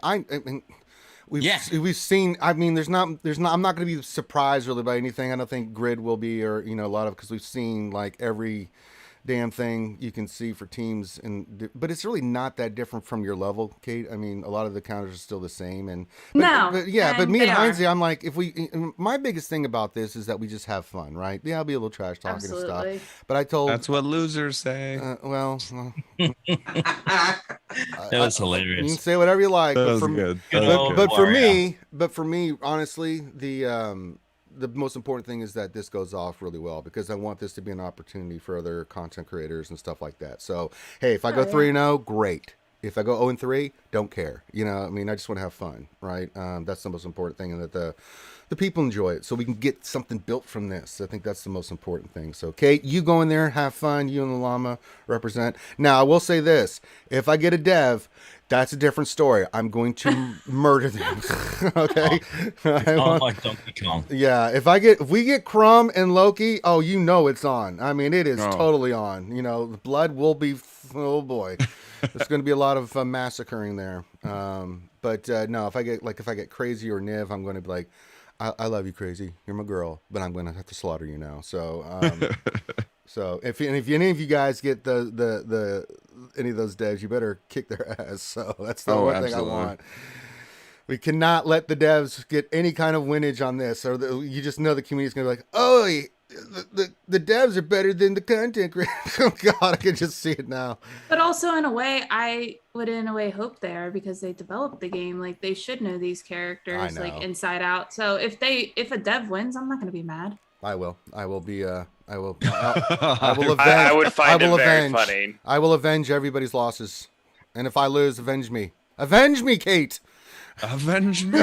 we've seen. I mean, there's not. I'm not going to be surprised really by anything. I don't think Grid will be, or a lot of, because we've seen like every damn thing you can see for teams, but it's really not that different from your level, Kate. I mean, a lot of the counters are still the same, but me and Heinz, I'm like, my biggest thing about this is that we just have fun, right? Yeah, I'll be a little trash talking and stuff, but I told that's what losers say. That was hilarious. You can say whatever you like, That was good. But for me, honestly, the most important thing is that this goes off really well, because I want this to be an opportunity for other content creators and stuff like that. So, hey, if I go 3-0, great. If I go 0-3, don't care. I mean, I just want to have fun, right? That's the most important thing, and that the people enjoy it, so we can get something built from this. I think that's the most important thing. So, Kate, you go in there, have fun. You and the Llama represent. Now, I will say this: if I get a dev, that's a different story. I'm going to murder them. Okay. Like Donkey Kong. Yeah. If we get Crumb and Loki, it's on. I mean, it is totally on. The blood will be. Oh boy, there's going to be a lot of massacring there. But no, if I get Crazy or Niv, I'm going to be like, I love you, Crazy. You're my girl, but I'm going to have to slaughter you now. So, so if any of you guys get the any of those devs, you better kick their ass. So that's the one thing I want. We cannot let the devs get any kind of winnage on this, or you just know the community's going to be like, the devs are better than the content creators. Oh God, I can just see it now. But also, in a way, I would hope they are, because they developed the game. Like, they should know these characters like inside out. So if a dev wins, I'm not going to be mad. I will be. I will avenge. I would find it very funny. I will avenge everybody's losses, and if I lose, avenge me. Avenge me, Kate. Avenge me.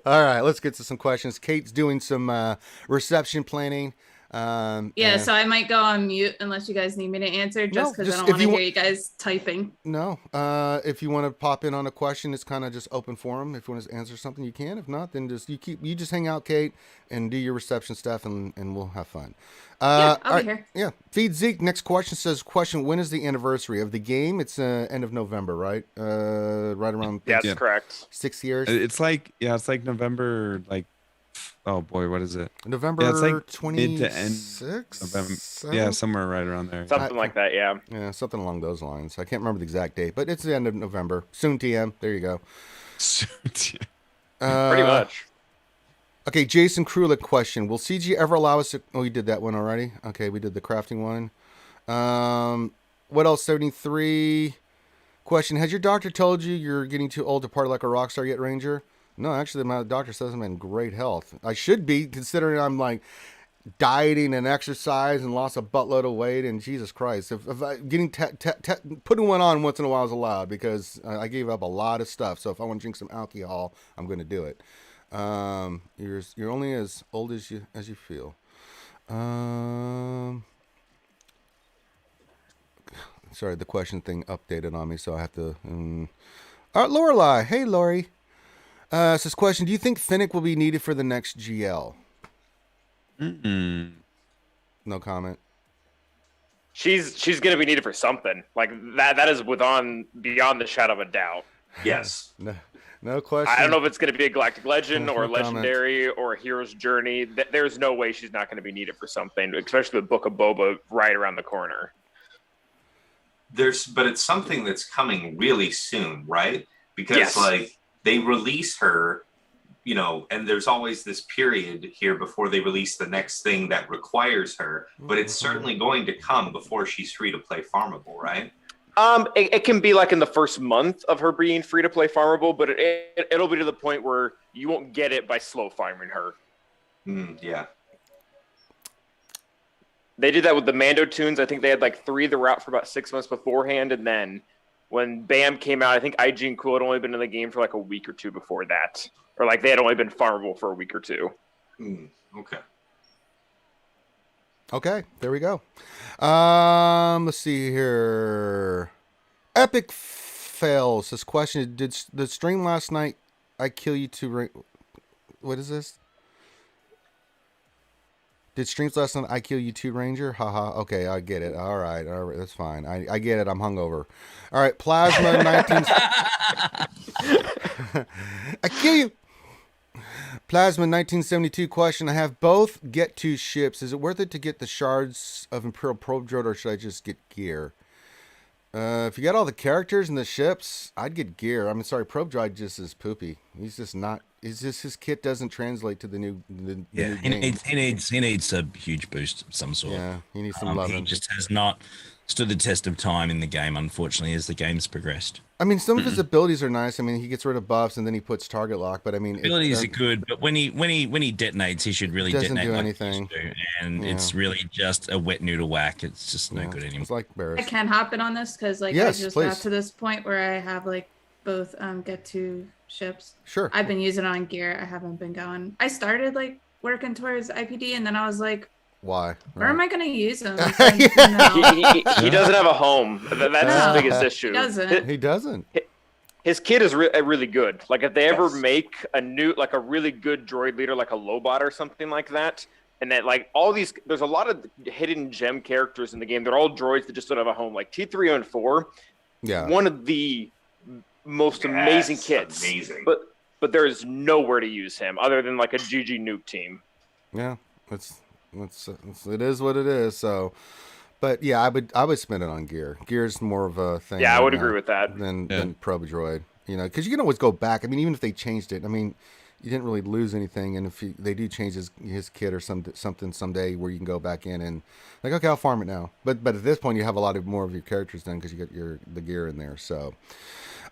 All right, let's get to some questions. Kate's doing some reception planning. So I might go on mute unless you guys need me to answer, just because I don't want to hear you guys typing. No, if you want to pop in on a question, it's kind of just open forum. If you want to answer something, you can. If not, then you just hang out, Kate, and do your reception stuff, and we'll have fun. I'll be here. Yeah, Feed Zeke. Next question says, when is the anniversary of the game? It's end of November, right? Right around. That's correct. 6 years. It's like November, like. Oh boy, what is it? November 26th? November. Yeah, somewhere right around there. Something like that, yeah. Yeah, something along those lines. I can't remember the exact date, but it's the end of November. Soon TM. There you go. Pretty much. Okay, Jason Krulik question. Will CG ever allow us to... Oh, we did that one already? Okay, we did the crafting one. What else? 73. Question. Has your doctor told you you're getting too old to party like a rock star yet, Ranger? No, actually, my doctor says I'm in great health. I should be, considering I'm like dieting and exercise and lost a buttload of weight. And Jesus Christ, if I, getting putting one on once in a while is allowed, because I gave up a lot of stuff. So if I want to drink some alcohol, I'm going to do it. You're only as old as you feel. Sorry, the question thing updated on me, so I have to. All right, Lorelei. Hey, Lori. This question: do you think Finnick will be needed for the next GL? No comment. She's going to be needed for something like that. That is beyond the shadow of a doubt. Yes. No question. I don't know if it's going to be a Galactic Legend or a No Legendary or a Hero's Journey. There's no way she's not going to be needed for something, especially with Book of Boba right around the corner. But it's something that's coming really soon, right? Because Yes. like they release her, you know, and there's always this period here before they release the next thing that requires her, but it's certainly going to come before she's free to play farmable, right? It can be like in the first month of her being free to play farmable, but it'll be to the point where you won't get it by slow farming her. Yeah. They did that with the Mando tunes. I think they had like 3 that were out for about 6 months beforehand, and then when BAM came out, I think IG and Cool had only been in the game for like a week or 2 before that, or like they had only been farmable for a week or 2. Okay. Okay, there we go. Let's see here. Epic fails. This question: did the stream last night? I kill you to. What is this? Did streams last night? I kill you too, Ranger. Haha. Okay, I get it. All right, that's fine. I get it. I'm hungover. All right, Plasma 19. I kill you. Plasma 1972 question. I have both Get 2 ships. Is it worth it to get the shards of Imperial Probe Droid, or should I just get gear? If you got all the characters and the ships, I'd get gear. I'm sorry, Probe Droid just is poopy. He's just not. It's just his kit doesn't translate to the new. New game. He needs a huge boost of some sort. Yeah, he needs some loving. He just has not stood the test of time in the game, unfortunately, as the game's progressed. I mean, some of his abilities are nice. I mean, he gets rid of buffs and then he puts target lock. But I mean, abilities are good, but when he detonates, he should really doesn't detonate do like anything. he used to, and it's really just a wet noodle whack. It's just no good anymore. It's like Barris. I can hop in on this because Yes, I just please. got to this point where I have like both Get 2 ships. Sure. I've been using it on gear. I haven't been going. I started like working towards IPD, and then I was like, why? where am I going to use them? Yeah. He doesn't have a home. That's his biggest issue. He doesn't. He doesn't. His kid is really good. Like if they ever make a really good droid leader, like a Lobot or something like that, and that like all these, there's a lot of hidden gem characters in the game. They're all droids that just don't have a home. Like T304, one of the most amazing kits. Amazing. But there is nowhere to use him other than like a GG nuke team. Yeah, it is what it is. So, but yeah, I would spend it on gear. Gear's more of a thing. Yeah, I would agree with that. Than Probe Droid. You know, because you can always go back. I mean, even if they changed it, I mean, you didn't really lose anything. And if they do change his kit or something someday, where you can go back in and like, okay, I'll farm it now. But at this point, you have a lot more of your characters done because you got the gear in there. So,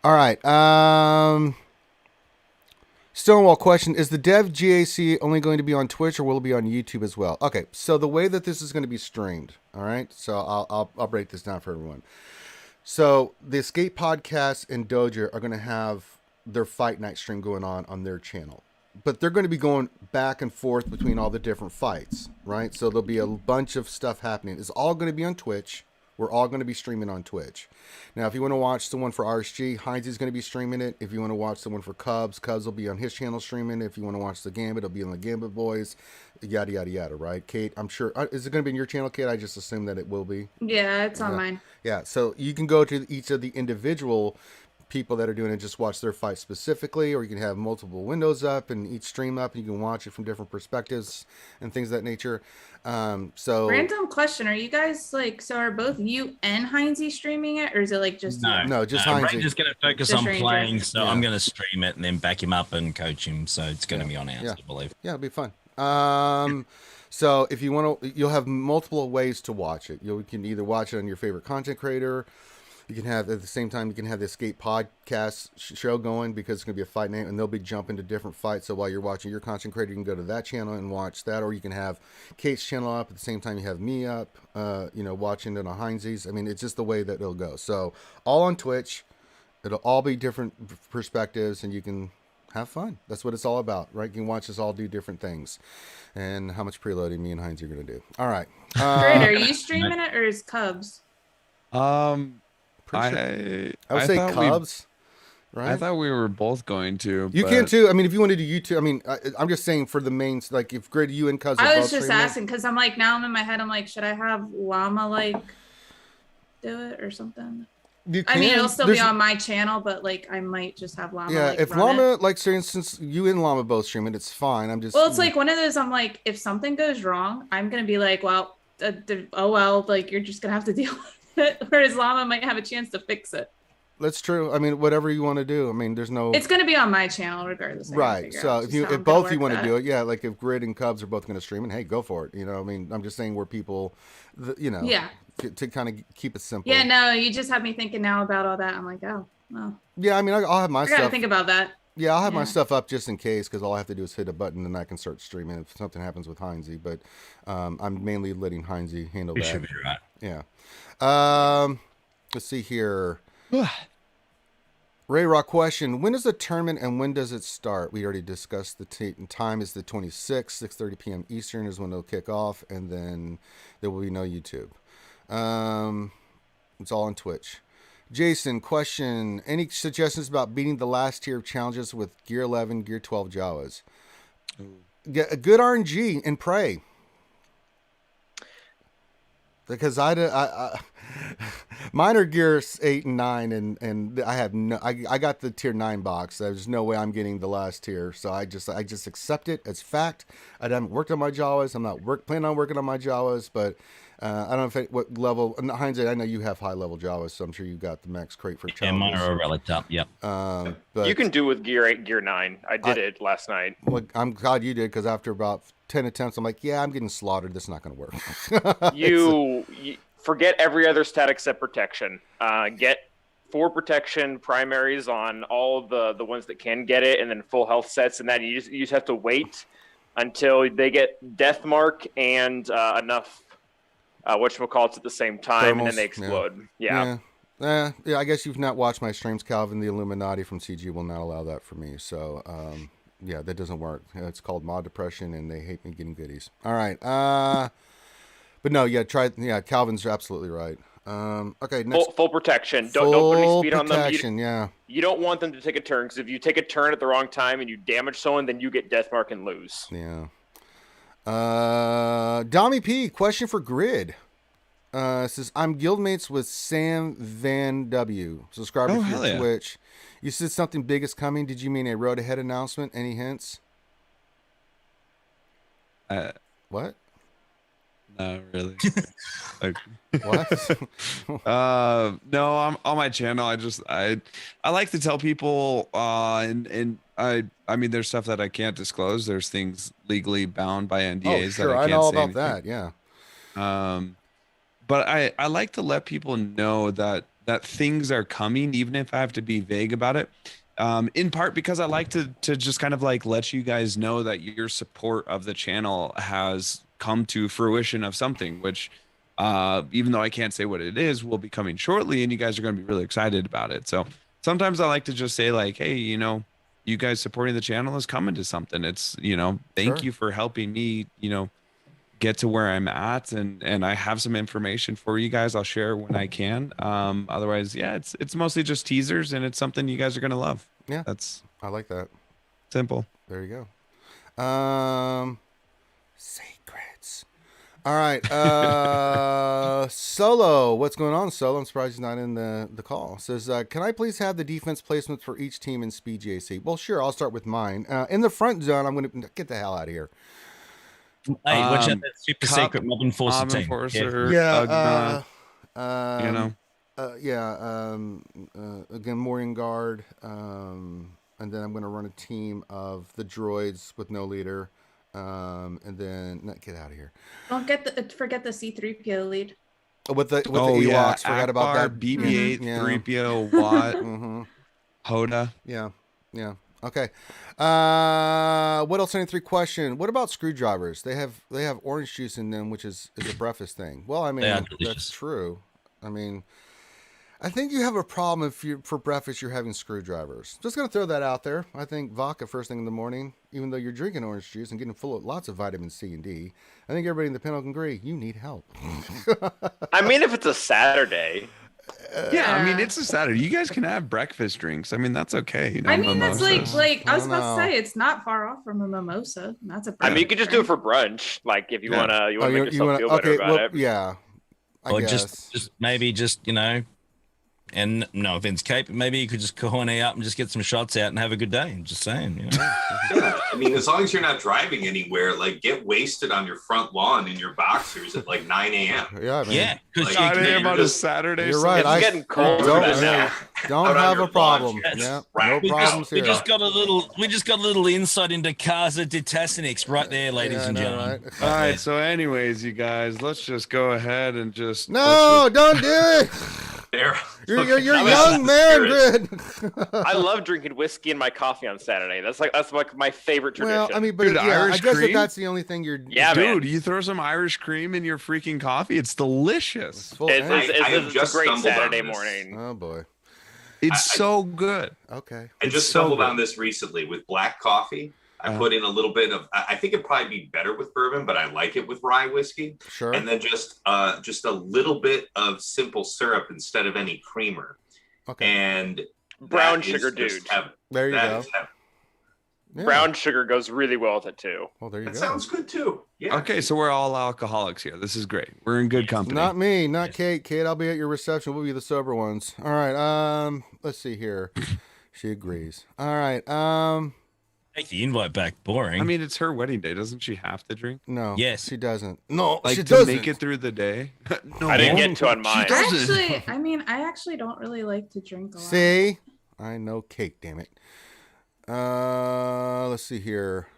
all right. Stonewall question: is the Dev GAC only going to be on Twitch, or will it be on YouTube as well? Okay, so the way that this is going to be streamed, all right. So I'll break this down for everyone. So the Escape Podcast and Doja are going to have their Fight Night stream going on their channel, but they're going to be going back and forth between all the different fights, right? So there'll be a bunch of stuff happening. It's all going to be on Twitch. We're all going to be streaming on Twitch. Now, if you want to watch the one for RSG, Heinz is going to be streaming it. If you want to watch the one for Cubs will be on his channel streaming it. If you want to watch the Gambit, it'll be on the Gambit Boys, yada, yada, yada, right? Kate, I'm sure, is it going to be in your channel, Kate? I just assume that it will be. Yeah, it's on mine. Yeah, so you can go to each of the individual people that are doing it, just watch their fight specifically, or you can have multiple windows up and each stream up, and you can watch it from different perspectives and things of that nature. So random question: are you guys like, so are both you and Heinzie streaming it, or is it like just no, just Heinzie? Ranger's going to focus Just on Ranger. playing, so Yeah. I'm going to stream it and then back him up and coach him. So it's going to be on ours, I believe. Yeah, it'll be fun. So if you want to, you'll have multiple ways to watch it. You can either watch it on your favorite content creator. You can have at the same time you can have the Escape podcast show going because it's going to be a fight name and they'll be jumping to different fights. So while you're watching your content creator, you can go to that channel and watch that, or you can have Kate's channel up at the same time you have me up, watching it on Heinz's. I mean, it's just the way that it'll go. So all on Twitch, it'll all be different perspectives, and you can have fun. That's what it's all about, right? You can watch us all do different things. And how much preloading me and Heinz are going to do. All right. Great. Are you streaming it or is Cubs? I would say Cubs, right? I thought we were both going to. You can too. I mean, if you want to do YouTube, I mean, I'm just saying for the mains, like if Grid, you and Cubs. I was just asking because I'm like, now I'm in my head. I'm like, should I have Llama like do it or something? I mean, it'll still be on my channel, but like I might just have Llama. Yeah, like, if Llama, like, for instance, you and Llama both stream it, it's fine. I'm just. Well, it's like one of those. I'm like, if something goes wrong, I'm gonna be like, well, oh well, like you're just gonna have to deal with it. Whereas Llama might have a chance to fix it. That's true. I mean, whatever you want to do. I mean, there's no. It's gonna be on my channel regardless. Right. So if both you want to do it, yeah, like if Grid and Cubs are both going to stream, and hey, go for it. I mean, I'm just saying where people, Yeah. To kind of keep it simple. Yeah. No, you just have me thinking now about all that. I'm like, oh, well. Yeah, I mean, I'll have my stuff. I gotta think about that. Yeah, I'll have my stuff up just in case, because all I have to do is hit a button and I can start streaming if something happens with Heinze. But I'm mainly letting Heinze handle that. Should be right. Yeah. Let's see here. Ray Rock question: when is the tournament and when does it start? We already discussed the time is the 26th, 6:30 p.m. Eastern is when it'll kick off, and then there will be no YouTube. It's all on Twitch. Jason, question: any suggestions about beating the last tier of challenges with Gear 11, Gear 12 Jawas? Get a good RNG and pray. Because mine are Gear 8 and 9, and I have I got the tier 9 box. There's no way I'm getting the last tier, so I just accept it as fact. I haven't worked on my Jawas. I'm not planning on working on my Jawas, but I don't know what level. Heinz, I know you have high level Jawas, so I'm sure you got the max crate for challenges. Yeah, mine are already top. Yep. But you can do with Gear 8, Gear 9. I did it last night. Well, I'm glad you did, because after about 10 attempts, I'm like, yeah, I'm getting slaughtered. This is not going to work. you forget every other stat except protection. Get 4 protection primaries on all the ones that can get it, and then full health sets, and then you just have to wait until they get death mark and enough whatchamacallits at the same time, and then they explode. Yeah. I guess you've not watched my streams, Calvin. The Illuminati from CG will not allow that for me. So, yeah, that doesn't work. It's called mod depression, and they hate me getting goodies. All right. But no, Calvin's absolutely right. Okay, next. Full protection. Don't put any speed on them. Yeah. You don't want them to take a turn, because if you take a turn at the wrong time and you damage someone, then you get death mark and lose. Yeah. Dommy P, question for Grid. Says, I'm guildmates with Sam Van W. Subscriber to your Twitch. You said something big is coming. Did you mean a road ahead announcement? Any hints? What? Not really. What? No, I'm on my channel. I like to tell people, and I mean, there's stuff that I can't disclose. There's things legally bound by NDAs. Oh, sure. That I can't know all say about anything. that. Yeah. But I like to let people know that things are coming, even if I have to be vague about it. In part because I like to just kind of like let you guys know that your support of the channel has come to fruition of something, which even though I can't say what it is, will be coming shortly, and you guys are going to be really excited about it. So sometimes I like to just say like, hey, you guys supporting the channel is coming to something. It's, thank you for helping me, get to where I'm at, and I have some information for you guys. I'll share when I can. Otherwise, yeah, it's mostly just teasers, and it's something you guys are going to love. Yeah. I like that. Simple. There you go. Secrets. All right. Solo. What's going on, Solo? I'm surprised he's not in the call. Says, can I please have the defense placements for each team in Speed JC? Well, sure. I'll start with mine. In the front zone, I'm going to get the hell out of here. Hey, watch out that super secret Mob Enforcer team. Again, Morian Guard. And then I'm going to run a team of the droids with no leader. And then get out of here. Don't forget the C3PO lead. With the Ewoks, forgot about Akbar, that. BB-8, Yeah. 3PO, Watt, Mm-hmm. Hoda. Yeah. Okay. What else? 93 question. What about screwdrivers? They have orange juice in them, which is a breakfast thing. Well, I mean, They are that's delicious. true. I mean, I think you have a problem if for breakfast you're having screwdrivers. Just gonna throw that out there. I think vodka first thing in the morning, even though you're drinking orange juice and getting full of lots of vitamin C and D, I think everybody in the panel can agree you need help. I mean, if it's a Saturday. Yeah, I mean, it's a Saturday. You guys can have breakfast drinks. I mean, that's okay. You know, I mean, that's mimosas. like I was I don't about to know. say, it's not far off from a mimosa. That's a. I mean, you could just do it for brunch, like if you Yeah. wanna make yourself feel better okay, about well, it. yeah. I Or guess. just maybe just, you know, and no offense, Kate, but maybe you could just corny up and just get some shots out and have a good day. I'm just saying, you know. Yeah, I mean, as long as you're not driving anywhere, like get wasted on your front lawn in your boxers at like 9 a.m. Yeah, man. Yeah, because Like, Saturday you're about just- a Saturday. You're right. It's getting cold don't, now. don't Out on have your a problem. lawn, Yeah, just no right. problems we here. just got a little insight into Casa de Tassinix right there, ladies Yeah, I and know, gentlemen. right? All right. So, anyways, you guys, let's just go ahead and just No, don't do it. There. You're I'm young man, Grid. I love drinking whiskey in my coffee on Saturday. That's like my favorite tradition. Well, I mean, but Dude, yeah, Irish I guess if cream? that's the only thing you're Yeah, dude, man. you throw some Irish cream in your freaking coffee. It's delicious. full It's, energy. it's, I have it's just a great stumbled on Saturday this. morning. Oh boy. It's so good. Okay. I It's just so stumbled good. on this recently with black coffee. I put in a little bit of. I think it'd probably be better with bourbon, but I like it with rye whiskey. Sure. And then just a little bit of simple syrup instead of any creamer. Okay. And Brown that is sugar, just dude. heaven. There you That go. is heaven. Yeah. Brown sugar goes really well with it too. Well, there you That go. sounds good too. Yeah. Okay, so we're all alcoholics here. This is great. We're in good company. Not me, not Kate. Kate, I'll be at your reception. We'll be the sober ones. All right. Let's see here. She agrees. All right. Take the invite back. Boring. I mean, it's her wedding day. Doesn't she have to drink? No. Yes. She doesn't. No, Like she to doesn't. make it through the day? No. I didn't get to on mine. I actually don't really like to drink a lot. See, I know cake. Damn it. Let's see here.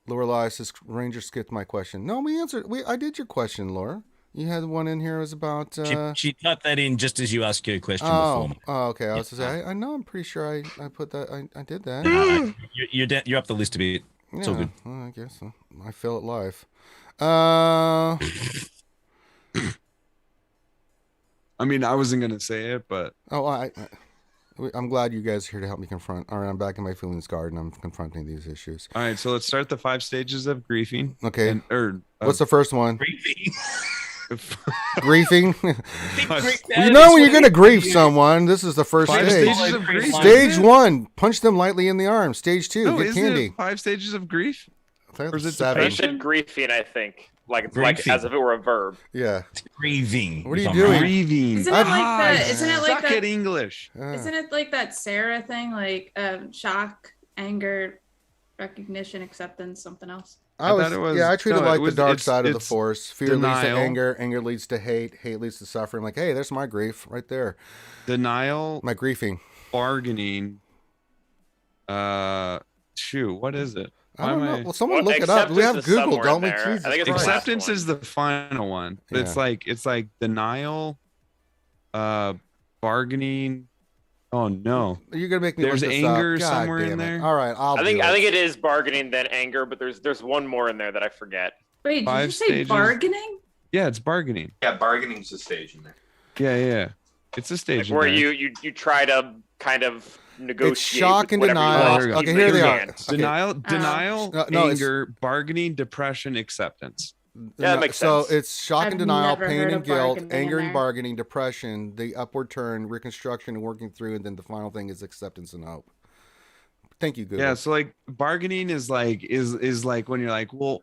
Lorelai says Ranger skipped my question. No, we answered. I did your question, Laura. You had one in here. It was about. She typed that in just as you asked your question Oh, before. okay. I was to say. I know. I'm pretty sure I put that. I did that. You're up the list a bit. It's all good. Well, I guess so. I feel it live. I mean, I wasn't gonna say it, but I'm glad you guys are here to help me confront. All right, I'm back in my feelings garden. I'm confronting these issues. all right. So let's start the 5 stages of griefing. Okay. Or What's the first one? Creepy. Griefing. Creeped You out know of when this you're gonna grief someone, this is the first 5 stage. stages of grief? Stage 1, punch them lightly in the arm. Stage 2, No, get isn't candy. it 5 stages of grief? I think or is it's it They 7. said griefing, I think, like Griefing. as if it were a verb. Yeah. Grieving. What are you if I'm doing? right. Grieving. Isn't it like that? Isn't it like Suck that? at English. Isn't it like that Sarah thing? Like shock, anger, recognition, acceptance, something else. I thought it was- I treat it no, like it was- the dark it's- side of the it's force. Fear leads to denial. anger, anger leads to hate, hate leads to suffering. Like, hey, there's my grief right there. Denial, My griefing. bargaining. Shoot, what is it? I don't Why am know. I- Well, someone Well, look it up. We have acceptance is Google, somewhere don't in we? there. I Jesus think it's the last Christ. Acceptance one. is the final one. Yeah. It's like denial, bargaining. Oh no. You're gonna make me There's look this anger up. God somewhere in damn it. there. All right, I think it is bargaining then anger, but there's one more in there that I forget. Wait, did 5 you say stages. bargaining? Yeah, it's bargaining. Yeah, bargaining's a stage in there. Yeah. It's a stage. Like where in there. you try to kind of negotiate. It's shock with and whatever you denial. lost, Okay, even here if they you are. can't. Okay. Denial, No, it's- anger, bargaining, depression, acceptance. Yeah, that makes so sense. it's shock and I've denial, never pain heard and of guilt, bargaining anger in and there. bargaining, depression, the upward turn, reconstruction and working through, and then the final thing is acceptance and hope. Thank you, Google. Yeah, so like bargaining is like like when you're like, well,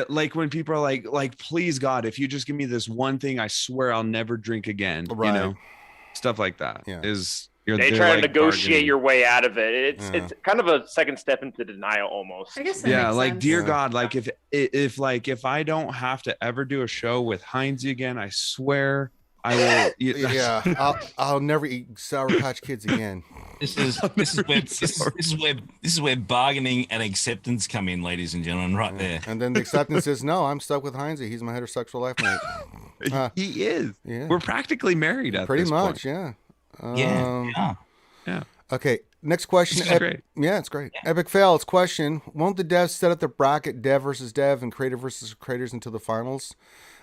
like when people are like, please God, if you just give me this one thing, I swear I'll never drink again. Right. You know, stuff like that. Yeah. They're They try to like negotiate bargaining. your way out of it. Yeah. It's kind of a second step into denial almost. I guess that Yeah, makes like sense. dear Yeah. God, like if I don't have to ever do a show with Heinz again, I swear I will. Yeah, I'll never eat Sour Patch Kids again. This is where bargaining and acceptance come in, ladies and gentlemen, right there. And then the acceptance is, no, I'm stuck with Heinze. He's my heterosexual life mate. He is. Yeah. We're practically married at Pretty this much, point. Yeah. Okay, next question. This is great. Yeah, it's great. Epic fail. It's question. Won't the devs set up the bracket dev versus dev and creator versus creators until the finals?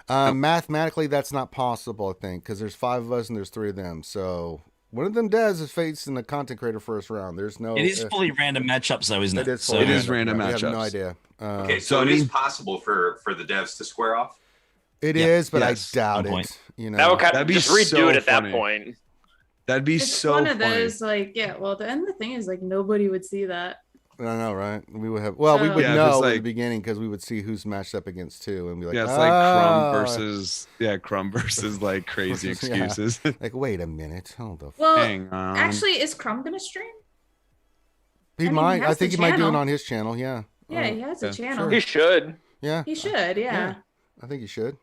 Mathematically, that's not possible, I think, because there's 5 of us and there's 3 of them. So one of them devs is facing the content creator first round. There's no. It is fully random matchups, though, isn't it? It is random matchups. We have no idea. Okay, so it is possible for the devs to square off. It is, but yes, I doubt good it. point. You know, That would kind That'd of be just redo so it at funny. that point. That'd be It's so one of funny. those the thing is like nobody would see that. I know, right? We would have. Well, we would Yeah, know it's at the beginning because we would see who's matched up against two, and be like, Yeah, it's oh. like Crumb versus like crazy Yeah. excuses. Like, wait a minute, hold the. Well, Hang on. actually, is Crumb gonna stream? He I mean, might. he I has think the he might do it channel. on his channel. Yeah. Yeah, he has a yeah, channel. sure. He should. Yeah. He should, yeah. I think he should.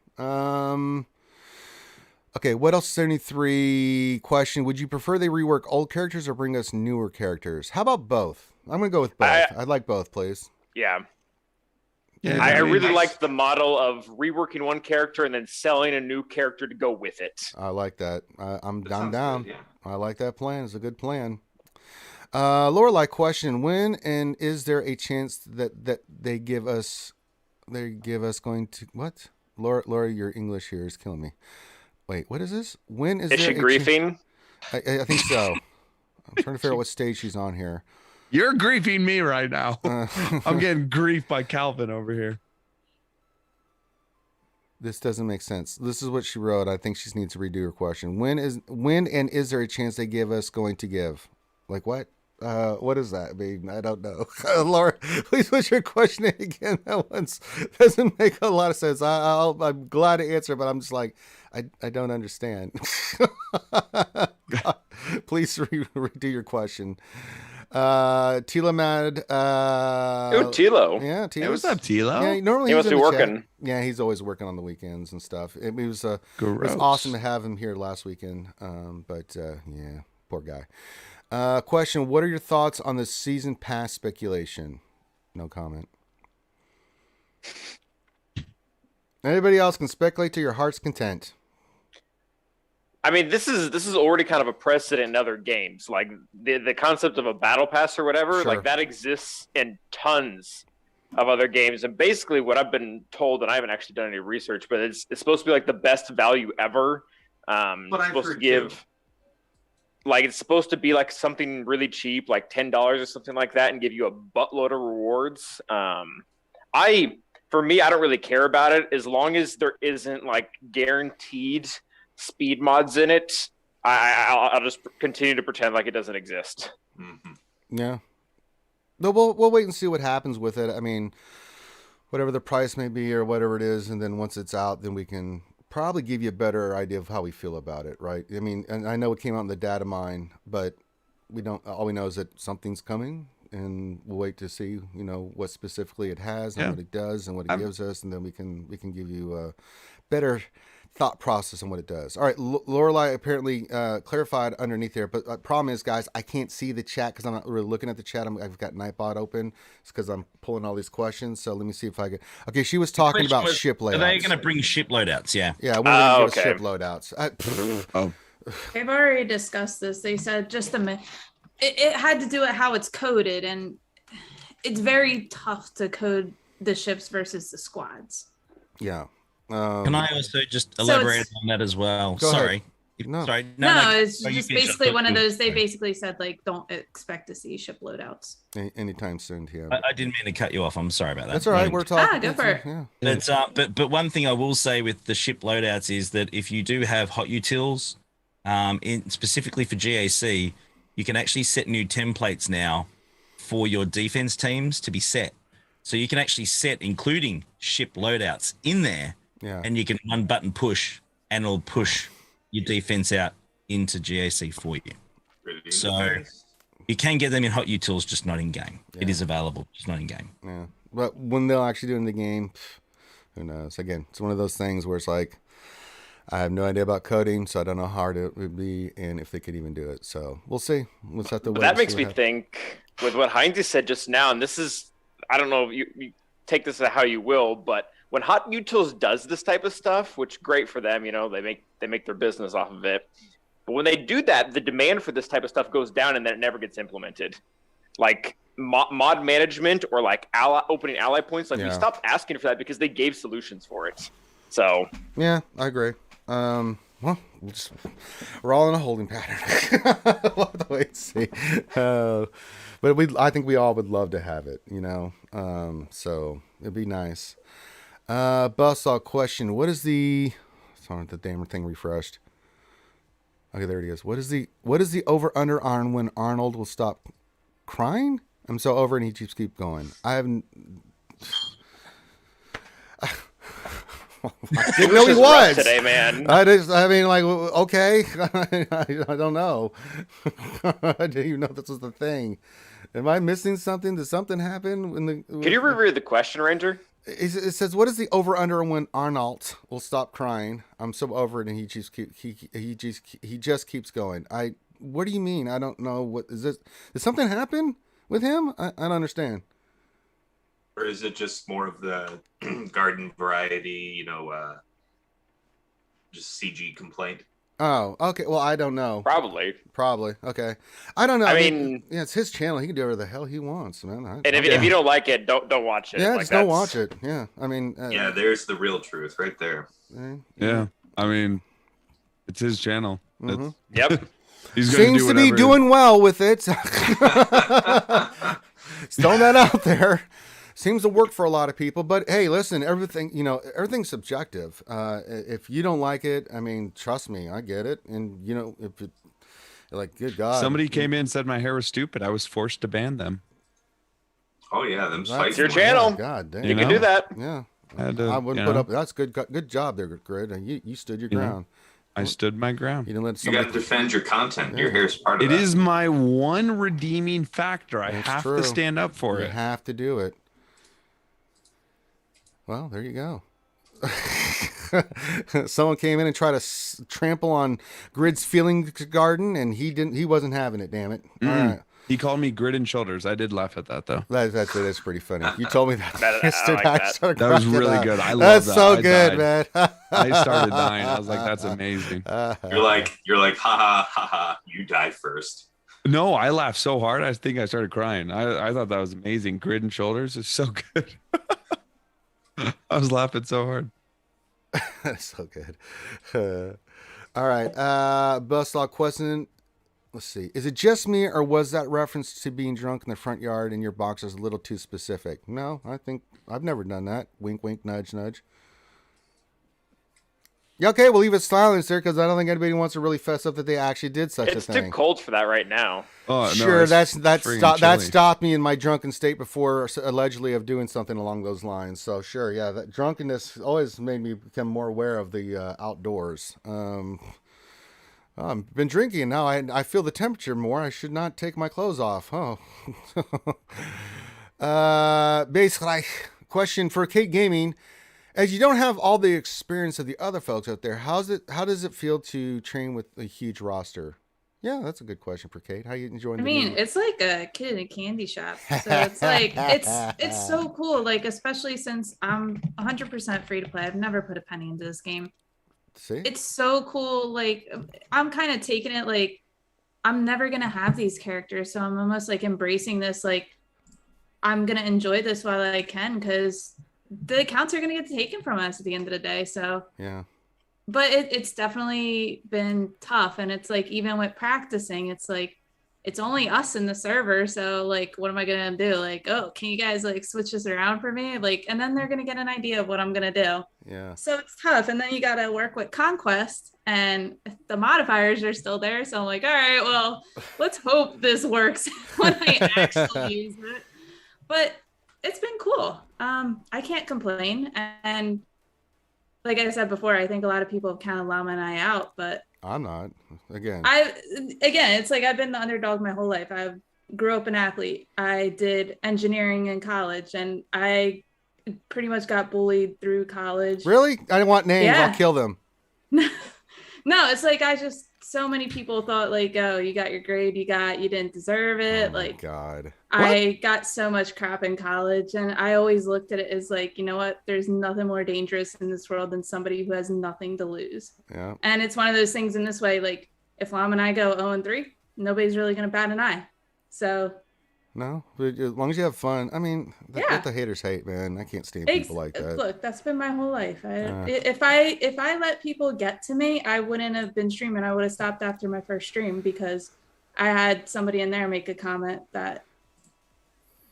Okay, what else? 73 question. Would you prefer they rework old characters or bring us newer characters? How about both? I'm gonna go with both. I'd like both, please. Yeah. Yeah, I that'd be really nice. like the model of reworking one character and then selling a new character to go with it. I like that. I'm That down. sounds good, yeah. I like that plan. It's a good plan. Lorelai question: when and is there a chance that they give us going to what? Laura, your English here is killing me. Wait, what is this? When is Is there she griefing? I think so. I'm trying to figure out what stage she's on here. You're griefing me right now. Uh, I'm getting grief by Calvin over here. This doesn't make sense. This is what she wrote. I think she needs to redo her question. When and is there a chance they give us going to give? Like what? What does that mean? I don't know. Laura, please put your question in again. That one doesn't make a lot of sense. I'm glad to answer, but I'm just like, I don't understand. Please redo your question. Tila Mad. Oh, Tilo. Yeah, Tilo. Hey, what's up, Tilo? Yeah, normally He he's must in be the chat. working. Yeah, he's always working on the weekends and stuff. It was it was Gross. awesome to have him here last weekend. But yeah, poor guy. Question: what are your thoughts on the season pass speculation? No comment. Anybody else can speculate to your heart's content. I mean, this is already kind of a precedent in other games. Like the concept of a battle pass or whatever, Sure. like that exists in tons of other games. And basically what I've been told, and I haven't actually done any research, but it's supposed to be like the best value ever. But It's I've supposed to heard give too. like it's supposed to be like something really cheap, like $10 or something like that, and give you a buttload of rewards. For me, I don't really care about it as long as there isn't like guaranteed speed mods in it. I'll just continue to pretend like it doesn't exist. Mhm. Yeah. No, we'll wait and see what happens with it. I mean, whatever the price may be or whatever it is, and then once it's out, then we can probably give you a better idea of how we feel about it, right? I mean, and I know it came out in the data mine, but we don't. All we know is that something's coming, and we'll wait to see, what specifically it has and Yeah. what it does and what it gives us, and then we can give you a better thought process on what it does. All right, Lorelai apparently clarified underneath there, but the problem is, guys, I can't see the chat because I'm not really looking at the chat. I've got Nightbot open. It's because I'm pulling all these questions. So let me see if I can. Okay, she was talking about ship Are layouts. they going to bring ship loadouts? Yeah. Yeah, when are they going to okay. ship loadouts? Oh, They've already discussed this. They said it had to do with how it's coded, and it's very tough to code the ships versus the squads. Yeah. Can I also just So elaborate it's- on that as well? Go Sorry. No. Sorry. No, it's you just finish. I basically thought one of you- those. They sorry. basically said like, don't expect to see ship loadouts. Anytime soon, yeah. I didn't mean to cut you off. I'm sorry about that. That's all right. We're talking. go for it. Yeah. But one thing I will say with the ship loadouts is that if you do have hot utils, specifically for GAC, you can actually set new templates now for your defense teams to be set. So you can actually set, including ship loadouts in there, Yeah. and you can one button push, and it'll push your defense out into GAC for you. Pretty So- nice. You can get them in hot utils, just not in game. It is available, just not in game. Yeah, but when they'll actually do it in the game, who knows? Again, it's one of those things where it's like, I have no idea about coding, so I don't know how hard it would be and if they could even do it. So we'll see. We'll have to wait. That makes me think with what Heinz said just now, and this is, I don't know if you take this how you will, but when Hot Utils does this type of stuff, which great for them, they make their business off of it. But when they do that, the demand for this type of stuff goes down, and then it never gets implemented. Like mod management or like opening ally points, we stopped asking for that because they gave solutions for it. So yeah, I agree. Well, we're all in a holding pattern. We'll have to wait and see. But I think we all would love to have it, so it'd be nice. Buzzsaw question: what is the? Sorry, the damn thing refreshed. Okay, there it is. What is the over under on when Arnold will stop crying? I'm so over and he just keep going. I haven't. I didn't know he was today, man. Okay. I don't know. I didn't even know this was the thing. Am I missing something? Did something happen? Could you reread the question, Ranger? It says, "What is the over under when Arnold will stop crying? I'm so over it, and he just keeps going." What do you mean? I don't know. What is this? Did something happen with him? I don't understand. Or is it just more of the garden variety, just CG complaint? Oh, okay. Well, I don't know. Probably. Okay. I don't know. I mean, it's his channel. He can do whatever the hell he wants, man. If you don't like it, don't watch it. Yeah, just don't watch it. Yeah. I mean. Yeah, there's the real truth right there. Yeah. I mean, it's his channel. Mm-hmm. Yep. He's seems to be doing well with it. Throwing that out there. Seems to work for a lot of people, but hey, listen, everything's subjective. If you don't like it, I mean, trust me, I get it. And if it, like, good God, somebody came in and said my hair was stupid, I was forced to ban them. Oh yeah, it's your channel. God damn, you can do that. Yeah, I wouldn't put up. That's good job there, Grid. You stood your ground. I stood my ground. You didn't let you got to defend your content. Yeah. Your hair is part of it. It is my one redeeming factor. I have to stand up for it. You have to do it. Well, there you go. Someone came in and tried to trample on Grid's feeling garden, and he wasn't having it. Damn it! All right. He called me Grid and Shoulders. I did laugh at that though. That's pretty funny. You told me that yesterday. That was really good. I love that. That's so good, man. I started dying. I was like, "That's amazing." You're like, ha ha. You die first. No, I laughed so hard. I think I started crying. I thought that was amazing. Grid and Shoulders is so good. I was laughing so hard. That's so good. All right. Buzzsaw question. Let's see. Is it just me, or was that reference to being drunk in the front yard in your boxers a little too specific? No, I think I've never done that. Wink, wink, nudge, nudge. Yeah, okay, we'll leave it silence there because I don't think anybody wants to really fess up that they actually did such a thing. It's too cold for that right now. Oh, sure, that stopped me in my drunken state before, allegedly, of doing something along those lines. So sure, yeah, that drunkenness always made me become more aware of the outdoors. I've been drinking now. I feel the temperature more. I should not take my clothes off. Oh, basically, question for Kate Gaming. As you don't have all the experience of the other folks out there, how does it feel to train with a huge roster? Yeah, that's a good question for Kate. How you enjoying? It's like a kid in a candy shop. So it's like it's so cool. Like, especially since I'm 100% free to play. I've never put a penny into this game. See? It's so cool. Like, I'm kind of taking it like I'm never gonna have these characters, so I'm almost like embracing this. Like, I'm gonna enjoy this while I can, because the accounts are going to get taken from us at the end of the day. So yeah, but it's definitely been tough. And it's like, even with practicing, it's like, it's only us in the server. So like, what am I going to do? Like, oh, can you guys like switch this around for me? Like, and then they're going to get an idea of what I'm going to do. Yeah. So it's tough. And then you got to work with Conquest, and the modifiers are still there. So I'm like, all right, well, let's hope this works when I actually use it. But it's been cool. I can't complain. And like I said before, I think a lot of people have kind of loud my eye out, but I'm not. Again, it's like I've been the underdog my whole life. I grew up an athlete. I did engineering in college, and I pretty much got bullied through college. Really? I didn't want names. Yeah. I'll kill them. No, it's like so many people thought like, oh, you got your grade, you didn't deserve it. Oh my like, God. I got so much crap in college, and I always looked at it as like, you know what? There's nothing more dangerous in this world than somebody who has nothing to lose. Yeah. And it's one of those things in this way, like if Lam and I go 0-3, nobody's really going to bat an eye. So. No, but as long as you have fun. I mean, let the haters hate, man. I can't stand people like that. Look, that's been my whole life. If I let people get to me, I wouldn't have been streaming. I would have stopped after my first stream because I had somebody in there make a comment that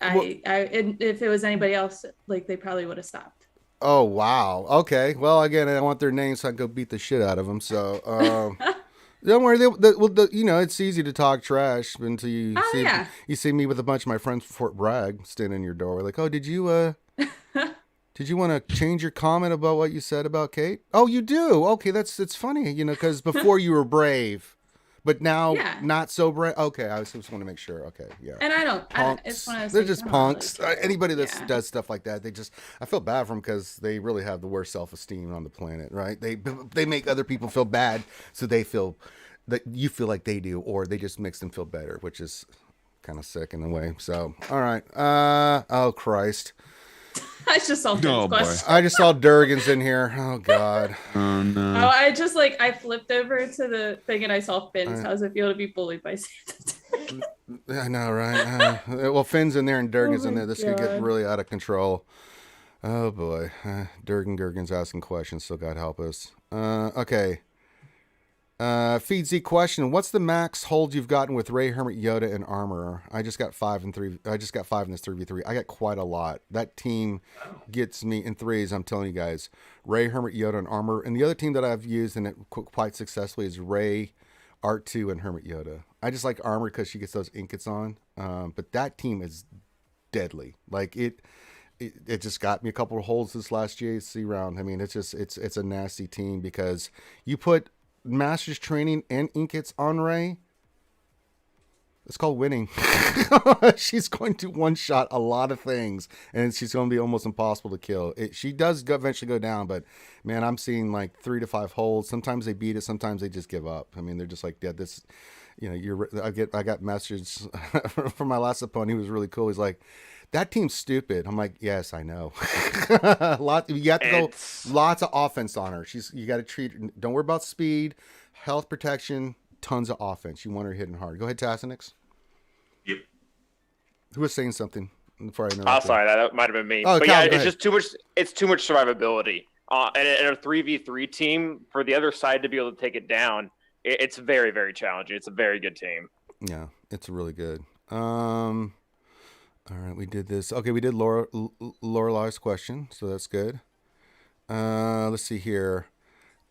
if it was anybody else, like they probably would have stopped. Oh wow. Okay. Well, again, I want their names so I can go beat the shit out of them. So. Don't worry. It's easy to talk trash until you see me with a bunch of my friends from Fort Bragg standing in your door. Like, oh, did you want to change your comment about what you said about Kate? Oh, you do. Okay, it's funny, because before you were brave, but now not so brave. Okay, I just want to make sure. Okay, yeah. And it's one of those they're just punks. Anybody that does stuff like that, I feel bad for them because they really have the worst self-esteem on the planet, right? They make other people feel bad, so they feel that you feel like they do, or they just makes them feel better, which is kind of sick in a way. So, all right. Oh Christ. I just saw I just saw Durgan's in here. Oh God. Oh no. Oh, I flipped over to the thing and I saw Finn's. How does it feel to be bullied by Santa? I know, right? Well, Finn's in there and Durgan's in there. This could get really out of control. Oh boy. Durgan's asking questions, so God help us. Okay. Feed Z question: what's the max hold you've gotten with Rey, Hermit, Yoda, and Armorer? I just got 5 in this 3v3. I got quite a lot. That team gets me in threes. I'm telling you guys, Rey, Hermit, Yoda, and Armorer. And the other team that I've used and it quite successfully is Rey, Art 2, and Hermit Yoda. I just like Armor because she gets those inkets on. But that team is deadly. Like it just got me a couple of holds this last GAC round. I mean, it's a nasty team because you put Master's Training and inkets on Rey. It's called winning. She's going to one-shot a lot of things, and she's going to be almost impossible to kill. She does eventually go down, but man, I'm seeing like 3 to 5 holds. Sometimes they beat it, sometimes they just give up. I mean, they're just like, yeah, this, I got messages from my last opponent. He was really cool. He's like, that team's stupid. I'm like, yes, I know. You have to go lots of offense on her. You got to treat. Don't worry about speed, health protection, tons of offense. You want her hitting hard. Go ahead, Tassinix. Yep. Who was saying something before I know? Oh, sorry, that might have been me. Oh, but Cal, it's just too much. It's too much survivability. And a 3v3 team for the other side to be able to take it down, it's very, very challenging. It's a very good team. Yeah, it's really good. All right, we did this. Okay, we did Lorelai's question, so that's good. Let's see here.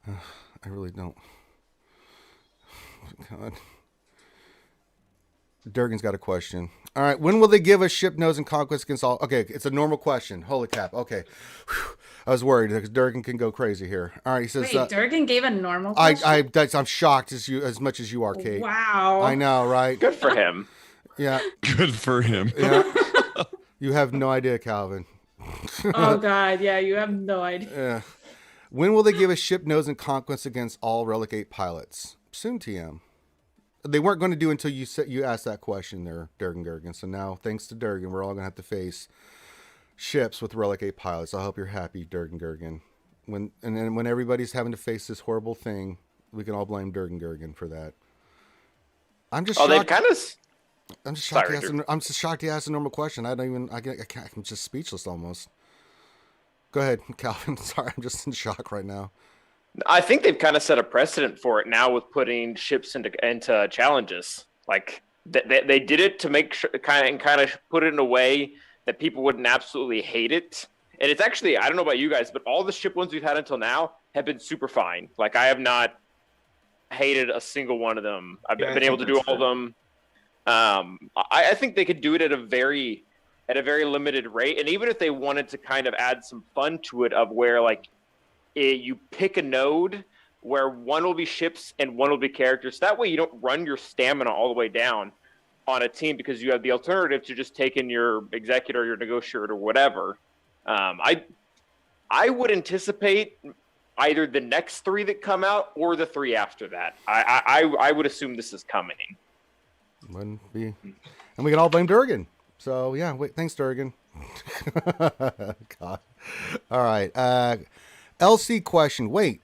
I really don't. God. Durgan's got a question. All right, when will they give us ship nose and conquest against all? Okay, it's a normal question. Holy cap. Okay. Whew. I was worried because Durgan can go crazy here. All right, he says. Wait, Durgan gave a normal question? I'm shocked as much as you are, Kate. Wow. I know, right? Good for him. Yeah. Good for him. Yeah. You have no idea, Calvin. Oh God, yeah, you have no idea. Yeah. When will they give us ship nose and conquest against all Relic 8 pilots? Soon, TM. They weren't going to do until you asked that question there, Durgan. So now, thanks to Durgan, we're all going to have to face ships with Relic 8 pilots. I hope you're happy, Durgan. And then when everybody's having to face this horrible thing, we can all blame Durgan for that. I'm just shocked. I'm just shocked he asked a normal question. I'm just speechless almost. Go ahead, Calvin. Sorry, I'm just in shock right now. I think they've kind of set a precedent for it now with putting ships into challenges. Like they did it to make sure, kind of put it in a way that people wouldn't absolutely hate it. And it's actually, I don't know about you guys, but all the ship ones we've had until now have been super fine. Like I have not hated a single one of them. I've been able to do all of them. I think they could do it at a very limited rate, and even if they wanted to kind of add some fun to it, of where like you pick a node where one will be ships and one will be characters. That way, you don't run your stamina all the way down on a team because you have the alternative to just taking your executor, your negotiator, or whatever. I would anticipate either the next 3 that come out or the 3 after that. I would assume this is coming. Wouldn't be, and we can all blame Durgan. So yeah, wait, thanks Durgan. God. All right. LC question. Wait,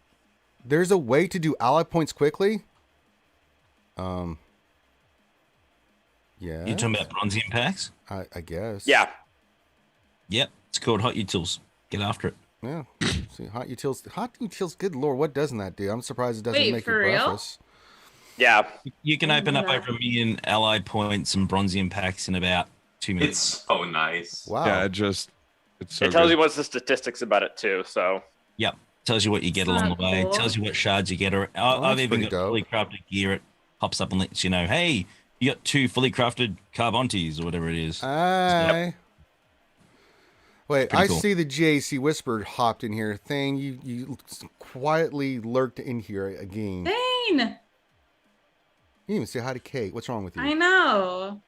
there's a way to do ally points quickly? Yeah. You're talking about bronzium packs? I guess. Yeah. Yep. It's called Hot Utils. Get after it. Yeah. See, hot utils. Hot utils. Good lord, what doesn't that do? I'm surprised it doesn't Wait, make for you real? breakfast. Yeah. You can open up over 1 million ally points and bronzium packs in about 2 minutes. It's so nice. Wow. Yeah, it's so It tells good. you what's the statistics about it too. So Yep. Tells you what you get along the way. Cool. Tells you what shards you get. Or that's I've even pretty got fully crafted gear. It pops up and lets you know, hey, you got 2 fully crafted carbontes or whatever it is. Wait, Pretty I cool. see the GAC Whisper hopped in here. Thing, you quietly lurked in here again. Dane, You didn't even say hi to Kate. What's wrong with you? I know.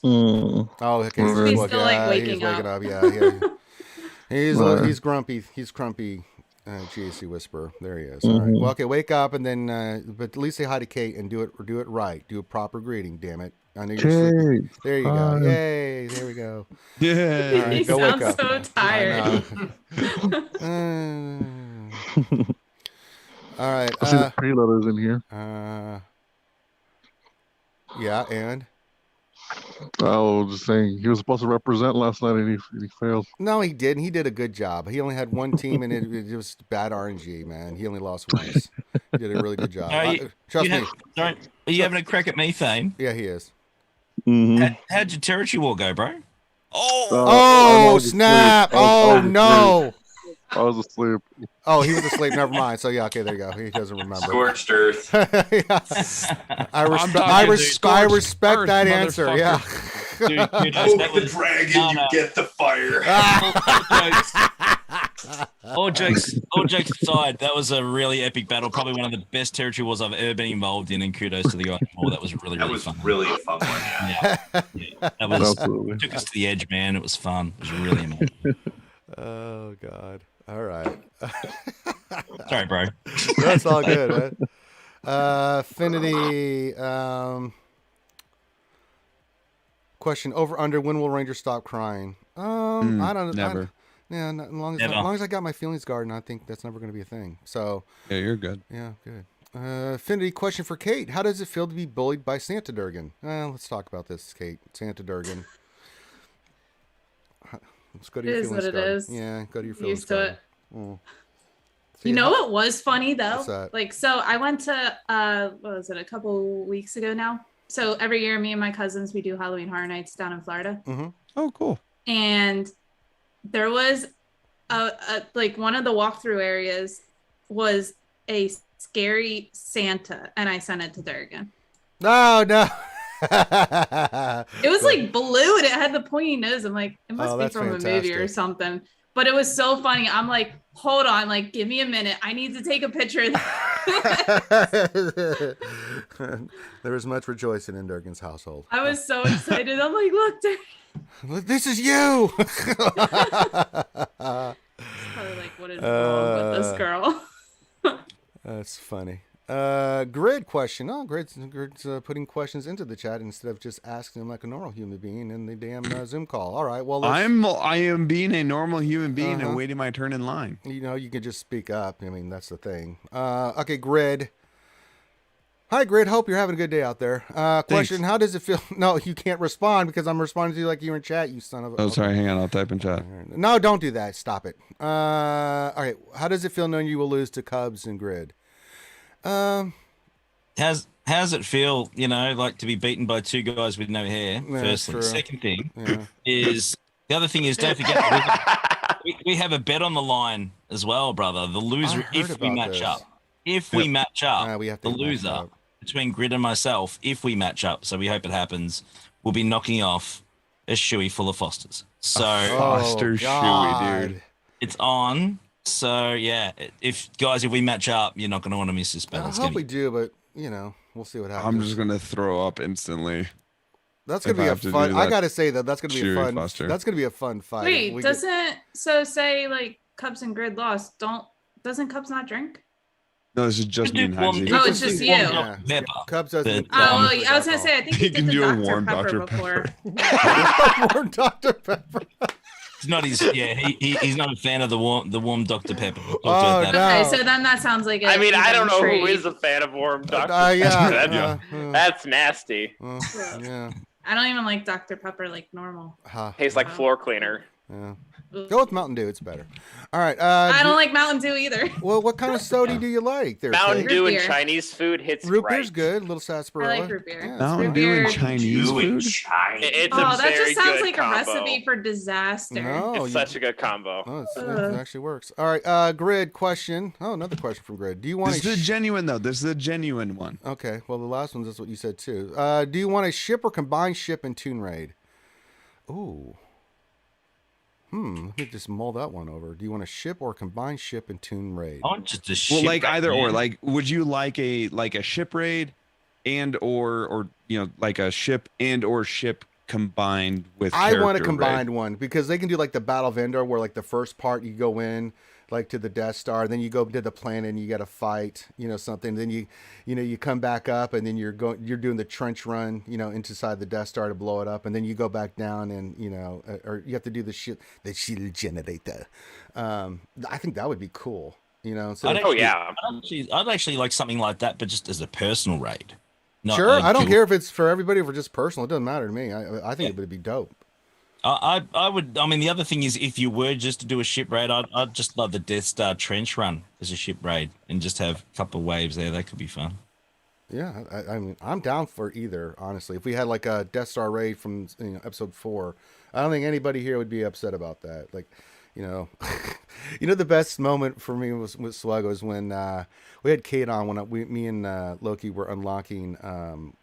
Oh, okay. He's He's still, like, waking waking up. up. Yeah. He's grumpy. He's grumpy. GAC Whisper. There he is. All right. Well, okay. Wake up and then, but at least say hi to Kate and do it right. Do a proper greeting. Damn it. I know you're sleeping. There you go. Yay. There we go. Yeah. All right, He go wake sounds up. so tired. All right. I see the pre-loaders in here. Yeah, and I was just saying, he was supposed to represent last night and he failed. no, he didn't. He did a good job. He only had one team, and it was bad RNG, man. He only lost once. He did a really good job. Trust me. Sorry, are you having a crack at me, Thane? Yeah, he is. How'd your territory war go, bro? Oh, snap! Oh, no! I was asleep. Oh, he was asleep. Never mind. So yeah, okay, there you go. He doesn't remember. Scorched earth. Yeah. I talking respect earth, that answer. Yeah. Dude, Poke the dragon, you get the fire. All jokes aside, that was a really epic battle. Probably one of the best territory wars I've ever been involved in. And kudos to the guy. That was really, That really was fun. really a fun one. Yeah. That was Absolutely. took us to the edge, man. It was fun. It was really amazing. Oh God. All right. Sorry, bro. That's all good. Man. Affinity. Question: over under. When will Ranger stop crying? I don't. Never. Yeah, as long as I got my feelings guarded, I think that's never going to be a thing. So Yeah, you're good. yeah, good. Affinity question for Kate: how does it feel to be bullied by Santa Durgan? Let's talk about this, Kate. Santa Durgan. Let's go to It your is feelings what it guarded. is. Yeah, go to your feelings Used to guarded. it. See, You know what was funny though? What's that? Like, so I went to what was it, a couple weeks ago now? So every year, me and my cousins, we do Halloween Horror Nights down in Florida. Oh, cool. And there was like one of the walkthrough areas was a scary Santa, and I sent it to Durgan. No. It was like blue and it had the pointy nose. I'm like, it must be that's from a movie fantastic. or something. But it was so funny. I'm like, hold on, like, give me a minute. I need to take a picture of that. There was much rejoicing in Durgan's household. I was so excited. I'm like, look, Durgan. This is you. Probably like, what is wrong with this girl? That's funny. Grid question. Oh, Grid's putting questions into the chat instead of just asking them like a normal human being in the damn Zoom call. All right. Well, I am being a normal human being and waiting my turn in line. you know, you can just speak up. I mean, that's the thing. Okay, Grid. Hi, Grid. Hope you're having a good day out there. Question: how does it feel? No, you can't respond because I'm responding to you like you were in chat. You son of a. Oh, sorry. Hang on. I'll type in chat. No, don't do that. Stop it. All right. How does it feel knowing you will lose to Cubs and Grid? How's it feel, you know, like to be beaten by 2 guys with no hair? Yeah, Firstly, true. second thing is the other thing is don't forget we have a bet on the line as well, brother. The loser if we match up. If we match up, we have to the match loser up. between Grid and myself, if we match up, so we hope it happens, we'll be knocking off a shoey full of Fosters. So Foster shoey, dude. it's on. So yeah, if we match up, you're not going to want to miss this battle. I It's hope gonna we be- do, but you know, we'll see what happens. I'm just gonna throw up instantly. That's if gonna be I a have to fun. do I that gotta say that's gonna be a Chewy fun. Foster. That's gonna be a fun fight. Wait, We doesn't so say like Cubs and Grid lost? Don't Doesn't Cubs not drink? No, this is just me and Heisey. Oh, it's just you. Yeah. Pepper. Cubs doesn't. Oh, well, I was gonna say I think He you can did do a the warm Dr. Dr. Pepper before. Warm Dr. Pepper. It's not his. Yeah, he's not a fan of the warm Dr Pepper. We'll talk Oh, about that. no. Okay, so then that sounds like I mean, I don't know trade. who is a fan of warm Dr. Yeah. That's nasty. Yeah. I don't even like Dr. Pepper like normal. Tastes like floor cleaner. Yeah. Go with Mountain Dew. It's better. All right. I don't like Mountain Dew either. Well, what kind of soda do you like? There, Mountain Kate? Dew Root and beer. Chinese food hits Root right. beer's good. Little sarsaparilla. I like root beer. Yeah, it's Mountain fine. Dew and Weird. Chinese Dew and food? China. It's Oh, a that very just sounds good like combo. a recipe for disaster. No, It's such a good combo. Oh, it actually works. All right, Grid question. Oh, another question from Grid. Do you want This is a genuine, though. This is a genuine one. Okay, well, the last one's that's what you said, too. Do you want a ship or combined ship and Toon Raid? Ooh. Let me just mull that one over. Do you want a ship or combined ship and Toon Raid? I want just a ship. Well, like either or. man. Like, would you like a ship raid and or like a ship and or ship combined with I want a character combined raid? one because they can do like the Battle Vendor where like the first part you go in like to the Death Star, then you go to the planet and you got to fight, something. Then you come back up and then you're doing the trench run, inside the Death Star to blow it up, and then you go back down and or you have to do the shield generator. I think that would be cool, So I'd actually like something like that, but just as a personal raid. Not sure, a I don't dual- care if it's for everybody or for just personal. It doesn't matter to me. I think it would be dope. I would. I mean, the other thing is, if you were just to do a ship raid, I'd just love the Death Star trench run as a ship raid, and just have a couple of waves there. That could be fun. Yeah, I mean, I'm down for either. Honestly, if we had like a Death Star raid from episode 4, I don't think anybody here would be upset about that. Like, the best moment for me with Slug was when we had Kate on when me and Loki were unlocking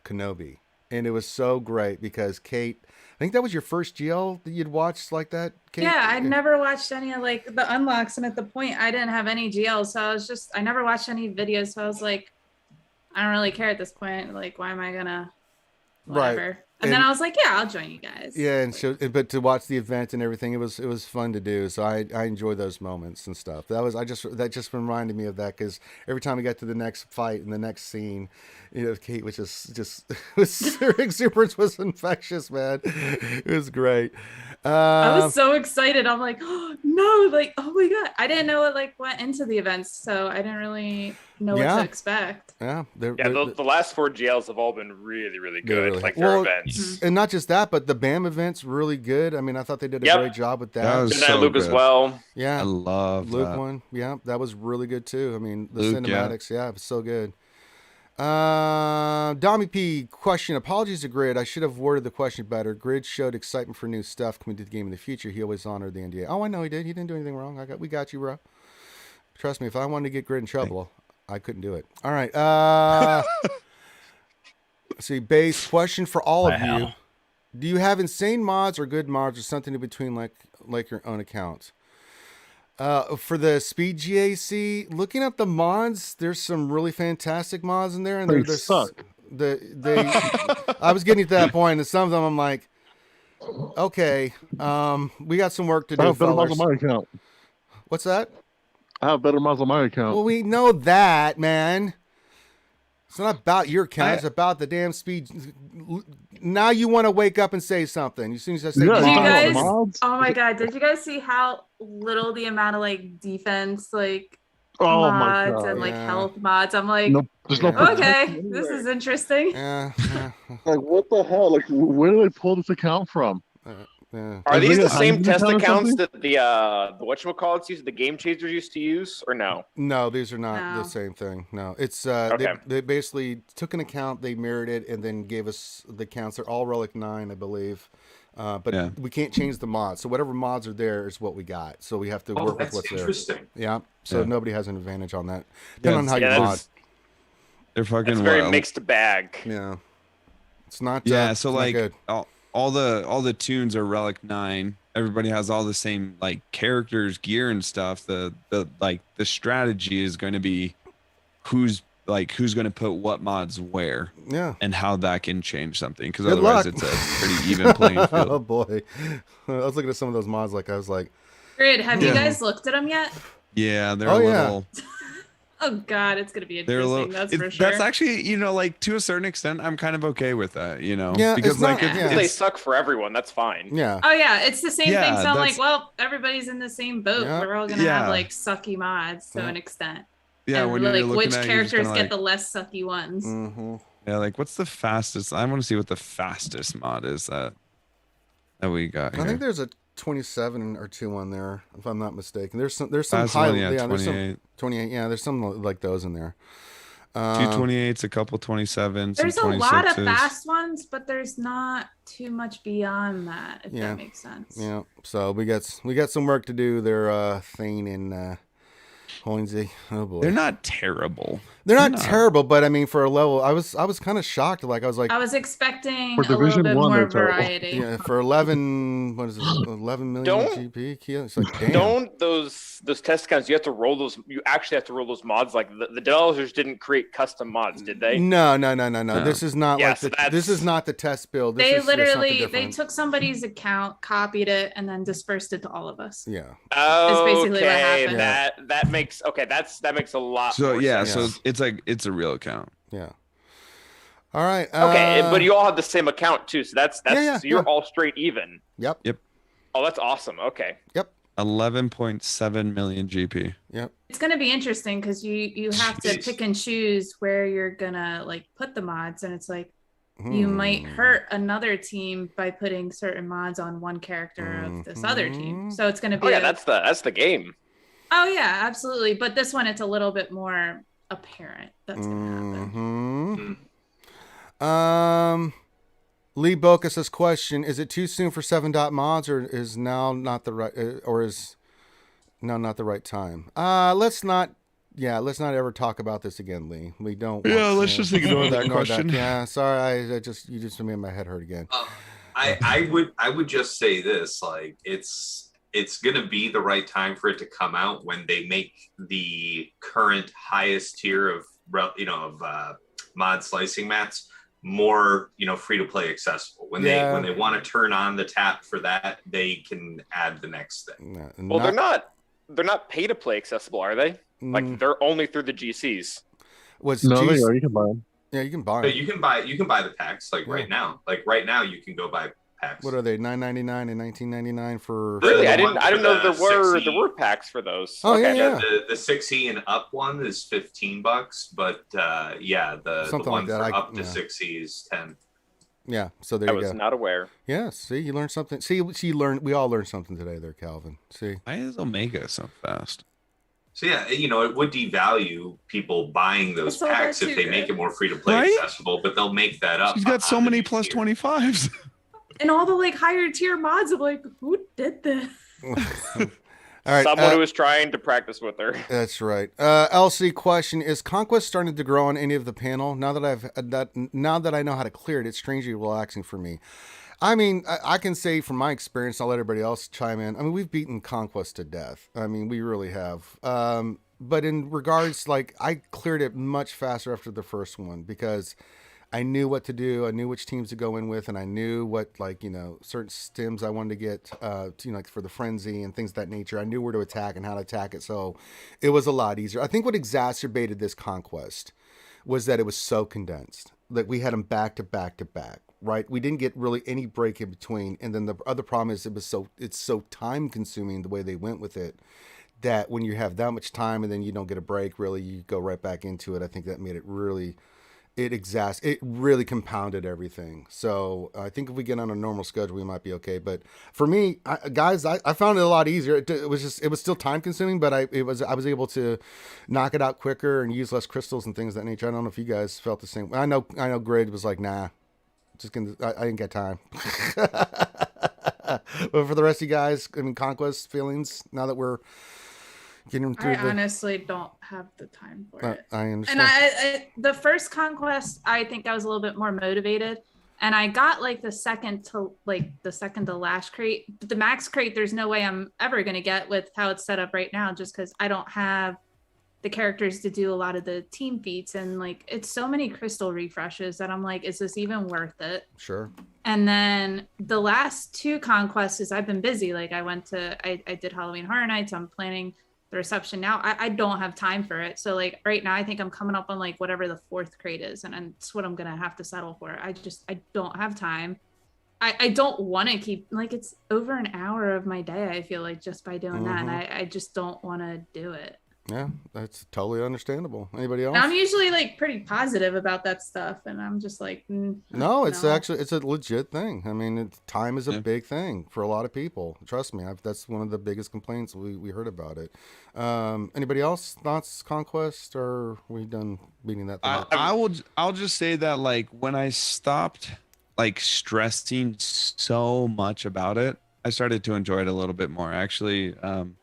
Kenobi, and it was so great because Kate. I think that was your first GL that you'd watched like that, Kate? Yeah, I'd never watched any of like the unlocks, and at the point I didn't have any GLs, so I never watched any videos, so I was like, I don't really care at this point. Like, why am I gonna whatever? Right. And then I was like, yeah, I'll join you guys. Yeah, and but to watch the event and everything, it was fun to do. So I enjoy those moments and stuff. That just reminded me of that because every time we got to the next fight and the next scene, Kate was just her exuberance was infectious, man. It was great. I was so excited. I'm like, oh no, like, oh my god, I didn't know it like went into the events, so I didn't really know what to expect. Yeah, the last 4 GLs have all been really, really good. Really like their events. And not just that, but the BAM events really good. I mean, I thought they did a great job with that. That was Midnight so Luke good. as well. Yeah, I love Luke that. one. Yeah, that was really good too. I mean, the Luke, cinematics. Yeah, it was so good. Dommy P question. Apologies to Grid. I should have worded the question better. Grid showed excitement for new stuff coming to the game in the future. He always honored the NDA. Oh, I know he did. He didn't do anything wrong. We got you, bro. Trust me. If I wanted to get Grid in trouble, I couldn't do it. All right. Let's see. Base question for all of you. Do you have insane mods or good mods or something in between, like your own account? For the Speed GAC, looking at the mods, there's some really fantastic mods in there, and They they're suck. I was getting to that point, and some of them I'm like, okay, we got some work to I do, have better mods fellas. on my account. What's that? I have better mods on my account. Well, we know that, man. It's not about your account. It's about the damn Speed. Now you want to wake up and say something. As soon as I say Yeah, Did you Mods. guys? Mods? Oh my god! Did you guys see how little the amount of like defense like Oh my mods god. and like Yeah. health mods? I'm like, No, there's no okay, protection this anywhere. is interesting. Yeah, Like, what the hell? Like, where do they pull this account from? yeah. Are these the How same many test times accounts something? that the whatchamacallits used, the Game Chasers used to use, or no? No, these are not No. the same thing. No, it's Okay. they basically took an account, they mirrored it, and then gave us the accounts. They're all Relic 9, I believe. But Yeah. we can't change the mods. So whatever mods are there is what we got. So we have to Oh, work with that's what's there. interesting. Yeah. So Yeah. nobody has an advantage on that. Depending on how Yeah, you mod. that's- They're fucking It's a very wild. mixed bag. Yeah. It's not. Yeah, it's so not like good. all the tunes are Relic 9. Everybody has all the same like characters, gear and stuff. The strategy is going to be who's going to put what mods where Yeah. and how that can change something, because Good otherwise luck. it's a pretty even playing Oh field. boy, I was looking at some of those mods. Like I was like, Grid, have you Yeah. guys looked at them yet? Yeah, they're a little. Oh God, it's gonna be They're a interesting. little. That's for sure. That's actually, like to a certain extent, I'm kind of okay with that. Yeah, because it's like not- If they suck for everyone, that's fine. Yeah. Oh yeah, it's the same Yeah, thing. So I'm like, that's- well, everybody's in the same boat. Yeah. We're all gonna Yeah. have like sucky mods to an extent. Yeah, and when you're like looking which at it, you're just characters kinda get the less sucky ones. Mm-hmm. Yeah, like what's the fastest? I want to see what the fastest mod is that we got here. I think there's a 27 or 2 on there, if I'm not mistaken. There's some Fast high, one, yeah, there's some 28. 28. Yeah, there's some like those in there. 228s, a couple 27s. There's a some 26s. lot of fast ones, but there's not too much beyond that, if Yeah. that makes sense. Yeah. So we got some work to do there, Thane and Hoinsey. Oh boy. They're not terrible. They're not terrible, but I mean, for a level, I was kind of shocked. Like I was like, I was expecting For a little Division bit 1, more they're terrible. variety. yeah, for 11, what is it, 11 million Don't- GP? It's like, damn. Don't those test accounts? You have to roll those. You actually have to roll those mods. Like the developers didn't create custom mods, did they? No. No. This is not Yeah, like so this is not the test build. This They is just something literally they different. took somebody's account, copied it, and then dispersed it to all of us. Yeah. basically what Okay, happened. that makes that makes a lot. So more yeah, sense. so it's like it's a real account. Yeah. All right. Okay, but you all have the same account too, so that's yeah, so you're yeah. all straight even. Yep. Oh, that's awesome. Okay. 11.7 million GP. Yep. It's gonna be interesting because you have to Jeez. pick and choose where you're gonna like put the mods, and it's like you might Hmm. hurt another team by putting certain mods on one character of this other team. So it's gonna be Oh yeah, that's the game. oh yeah, absolutely. But this one it's a little bit more apparent that's gonna happen. Mhm. Lee Bocus's question: is it too soon for 7-dot-mods, or is now not the right, not the right time? Let's not ever talk about this again, Lee. We don't. Yeah, want- let's just ignore that question. Yeah, sorry, you just made my head hurt again. I would just say this, like it's gonna be the right time for it to come out when they make the current highest tier of mod slicing mats more free to play accessible. When they want to turn on the tap for that, they can add the next thing. Well, they're not pay to play accessible, are they? Like they're only through the GCs. Was No, G- they are. You can buy them. Yeah, you can buy So them. you can buy the packs right now. Like right now, you can go buy packs. What are they? $9.99 and $19.99 for. Really, the I didn't one for know the there 6E. were packs for those. Oh, Okay. yeah. The 6E and up one is $15, but the Something one like that. for up to Yeah. 6E is 10. Yeah, so there I you was go. not aware. Yeah, see, you learned something. See, we all learned something today there, Calvin. See. Why is Omega so fast? So yeah, it would devalue people buying those I saw that packs if too, they make Greg. it more free to play Right? accessible, but they'll make that up. She's got so on the many new plus tier. 25s. And all the like higher tier mods of like who did this? All right. Someone who was trying to practice with her. That's right. LC question: is Conquest starting to grow on any of the panel? Now that I know how to clear it, it's strangely relaxing for me. I mean, I can say from my experience, I'll let everybody else chime in. I mean, we've beaten Conquest to death. I mean, we really have. But in regards, like, I cleared it much faster after the first one because I knew what to do. I knew which teams to go in with, and I knew what, like, certain stims I wanted to get, like for the frenzy and things of that nature. I knew where to attack and how to attack it, so it was a lot easier. I think what exacerbated this Conquest was that it was so condensed. Like, we had them back to back to back, right? We didn't get really any break in between. And then the other problem is it's so time consuming the way they went with it, that when you have that much time and then you don't get a break, really, you go right back into it. I think that made it really, it really compounded everything. So I think if we get on a normal schedule, we might be okay. But for me, guys, I found it a lot easier. It was still time consuming, but I was able to knock it out quicker and use less crystals and things of that nature. I don't know if you guys felt the same. I know Grid was like, nah, I didn't get time. But for the rest of you guys, I mean, Conquest feelings now that we're getting through. I honestly don't have the time for it. I understand. And I the first Conquest, I think I was a little bit more motivated, and I got like the second to last crate. But the max crate, there's no way I'm ever gonna get with how it's set up right now, just because I don't have the characters to do a lot of the team feats, and like it's so many crystal refreshes that I'm like, is this even worth it? Sure. And then the last two Conquests is I've been busy. Like I did Halloween Horror Nights. I'm planning the reception now. I don't have time for it. So like right now, I think I'm coming up on like whatever the 4th crate is, and that's what I'm gonna have to settle for. I don't have time. I don't want to keep, like, it's over an hour of my day, I feel like, just by doing that, and I just don't want to do it. Yeah, that's totally understandable. Anybody else? And I'm usually like pretty positive about that stuff, and I'm just like, no, it's actually, it's a legit thing. I mean, time is a big thing for a lot of people. Trust me, that's one of the biggest complaints we heard about it. Anybody else thoughts, Conquest, or are we done beating that thing up? I'll just say that, like, when I stopped like stressing so much about it, I started to enjoy it a little bit more. Actually, I'm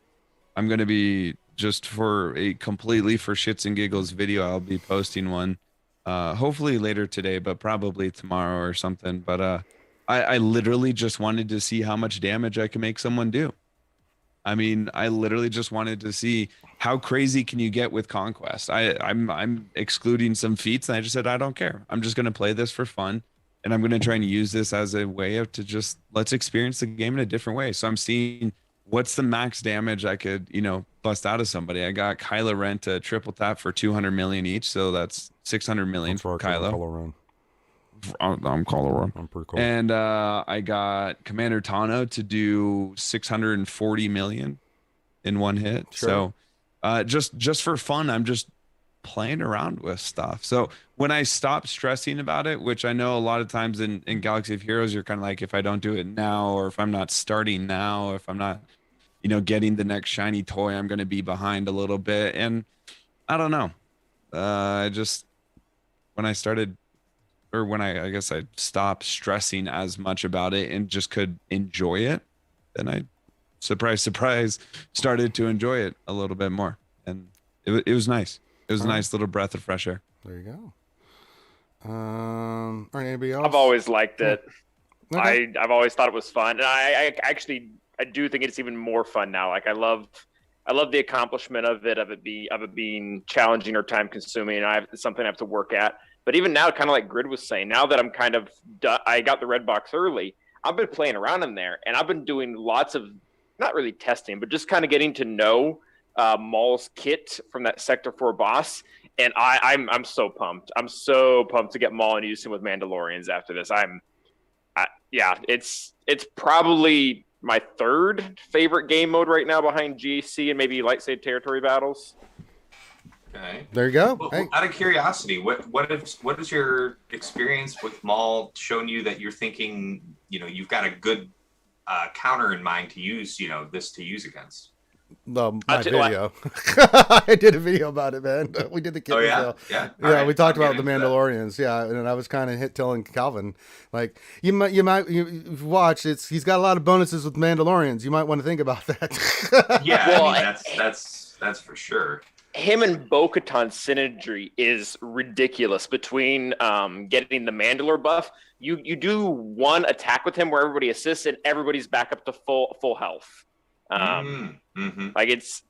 going to be, just for a completely for shits and giggles video, I'll be posting one hopefully later today, but probably tomorrow or something. But I literally just wanted to see how much damage I can make someone do. I mean, I literally just wanted to see how crazy can you get with Conquest. I'm excluding some feats, and I just said I don't care. I'm just going to play this for fun, and I'm going to try and use this as a way of to just let's experience the game in a different way. So I'm seeing what's the max damage I could, bust out of somebody. I got Kylo Ren to triple tap for 200 million each, so that's 600 million for Kylo. I'm Kylo Ren. I'm pretty cool. And I got Commander Tano to do 640 million in one hit. Sure. So just for fun, I'm just playing around with stuff. So when I stop stressing about it, which I know a lot of times in Galaxy of Heroes, you're kind of like, if I don't do it now, or if I'm not starting now, if I'm not, getting the next shiny toy, I'm going to be behind a little bit. And I don't know. I guess I stopped stressing as much about it and just could enjoy it. Then I, surprise, started to enjoy it a little bit more. And it was nice. It was a nice little breath of fresh air. There you go. All right, anybody else? I've always liked it. Okay. I've always thought it was fun, and I do think it's even more fun now. Like I love the accomplishment of it being challenging or time consuming, and it's something I have to work at. But even now, kind of like Grid was saying, now that I'm kind of done, I got the red box early. I've been playing around in there, and I've been doing lots of, not really testing, but just kind of getting to know Maul's kit from that Sector 4 boss. And I'm so pumped. I'm so pumped to get Maul and use him with Mandalorians after this. It's probably my 3rd favorite game mode right now, behind GC and maybe Lightsaber Territory Battles. Okay. There you go. Well, hey. Out of curiosity, what is your experience with Maul showing you that you're thinking, you've got a good counter in mind to use, this to use against? My video. I did a video about it, man. We did the kit. Oh yeah, video. yeah. Yeah, we talked about the Mandalorians. Yeah, and I was kind of telling Calvin, like, you watch. He's got a lot of bonuses with Mandalorians. You might want to think about that. Yeah, well, I mean, that's for sure. Him and Bo-Katan synergy is ridiculous. Between getting the Mandalore buff, you do one attack with him where everybody assists and everybody's back up to full health. Like it's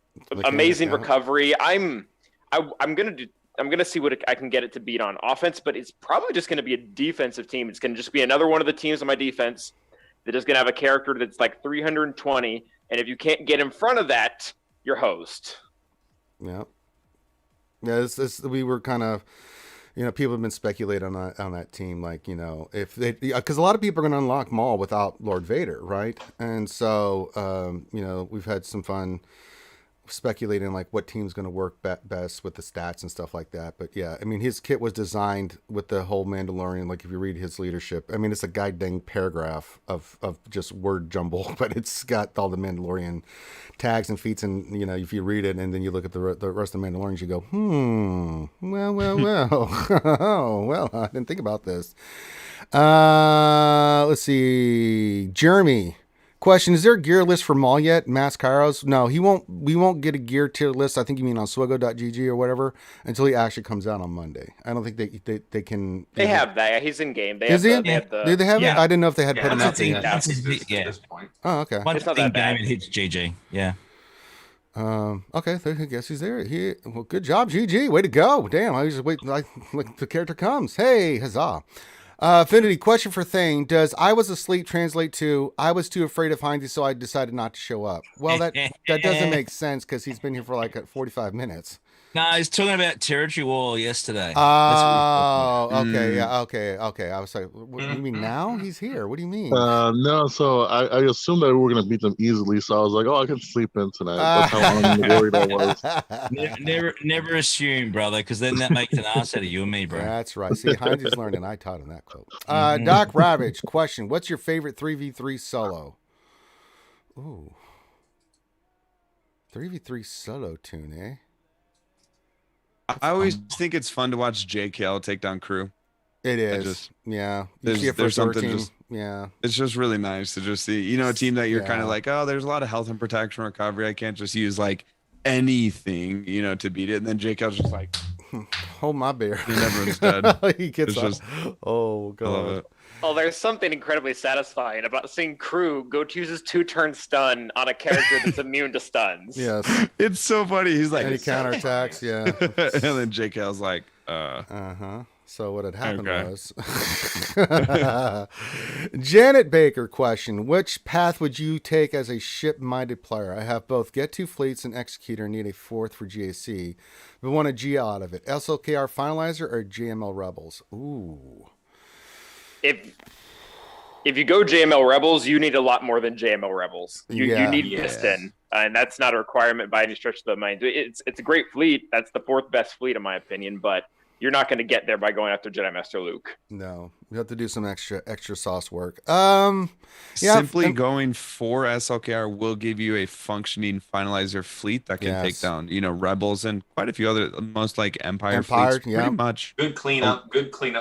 amazing recovery. I'm gonna see what I can get it to beat on offense, but it's probably just gonna be a defensive team. It's gonna just be another one of the teams on my defense that is gonna have a character that's like 320, and if you can't get in front of that, you're hosed. Yeah. We were kind of, people have been speculating on that team, like, if they, because a lot of people are going to unlock Maul without Lord Vader, right? And so, we've had some fun speculating like what team's going to work best with the stats and stuff like that. But yeah, I mean, his kit was designed with the whole Mandalorian. Like if you read his leadership, I mean, it's a goddamn paragraph of just word jumble, but it's got all the Mandalorian tags and feats. And if you read it and then you look at the rest of the Mandalorians, you go, well, I didn't think about this. Let's see, Jeremy. Question: is there a gear list for Maul yet? Mass Kairos? No, he won't. We won't get a gear tier list. I think you mean on SWGOH.gg or whatever until he actually comes out on Monday. I don't think they can. They have that. He's in game. Is he? Do they have it? I didn't know if they had put him out there yet. That's at this point. Oh, okay. Once it's in game, it hits GG. Yeah. Okay, I guess he's there. Good job, GG. Way to go. Damn, I was just waiting like the character comes. Hey, huzzah. Affinity, question for Thane. Does I was asleep translate to I was too afraid of Heinze, so I decided not to show up? Well, that doesn't make sense because he's been here for like 45 minutes. No, he's talking about territory war yesterday. Oh, okay, yeah, okay. I was like, what, you mean now? He's here. What do you mean? No, so I assumed that we were gonna beat them easily, so I was like, oh, I can sleep in tonight. That's how worried I was. Never assume, brother, because then that makes an ass out of you and me, bro. That's right. See, Heinz is learning. I taught him that quote. Doc Ravage, question. What's your favorite 3v3 solo? Ooh. 3v3 solo tune, eh? I always think it's fun to watch JKL take down crew. It is. Yeah. You see it there's something team. just, yeah. It's just really nice to just see, a team that you're kind of like, oh, there's a lot of health and protection recovery. I can't just use like anything, to beat it. And then JKL's just like, hold my beer. And everyone's dead. He gets just, oh, God. I love it. Oh, there's something incredibly satisfying about seeing Crew go to use his 2-turn stun on a character that's immune to stuns. Yes. It's so funny. He's like, and he counterattacks, yeah. And then JKL's like, So what had happened was Janet Baker question, which path would you take as a ship-minded player? I have both get to fleets and executor, need a fourth for GAC, but want a G out of it. SLKR finalizer or JML rebels? Ooh. If you go JML Rebels, you need a lot more than JML Rebels. You need Piston, and that's not a requirement by any stretch of the mind. It's a great fleet. That's the fourth best fleet in my opinion, but you're not going to get there by going after Jedi Master Luke. No, you have to do some extra sauce work. Simply going for SLKR will give you a functioning finalizer fleet that can take down, Rebels and quite a few other, most like Empire fleets, pretty much. Good cleanup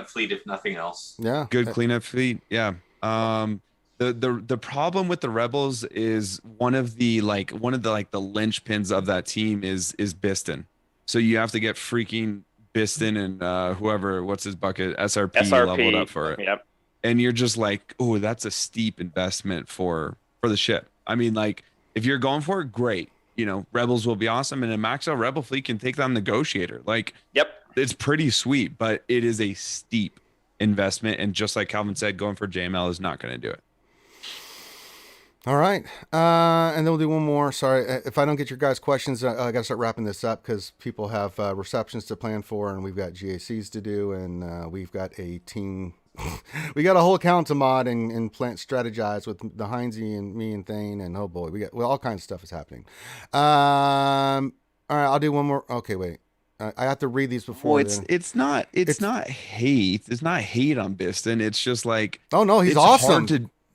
fleet, if nothing else. Yeah, good cleanup fleet. Yeah. The problem with the Rebels is one of the linchpins of that team is Biston. So you have to get freaking Biston and whoever, what's his bucket, SRP leveled up for it. Yep. And you're just like, oh, that's a steep investment for the ship. I mean, like, if you're going for it, great. Rebels will be awesome, and a max out Rebel fleet can take down Negotiator. Like, it's pretty sweet, but it is a steep investment. And just like Calvin said, going for JML is not going to do it. All right. And then we'll do one more. Sorry, if I don't get your guys' questions, I got to start wrapping this up because people have receptions to plan for, and we've got GACs to do, and we've got a team. We got a whole account to mod and plant strategize with the Heinze and me and Thane, and oh boy, we got all kinds of stuff is happening. All right, I'll do one more. Okay, wait. I have to read these before. Well, it's not hate. It's not hate on Biston. It's just like, oh no, he's awesome.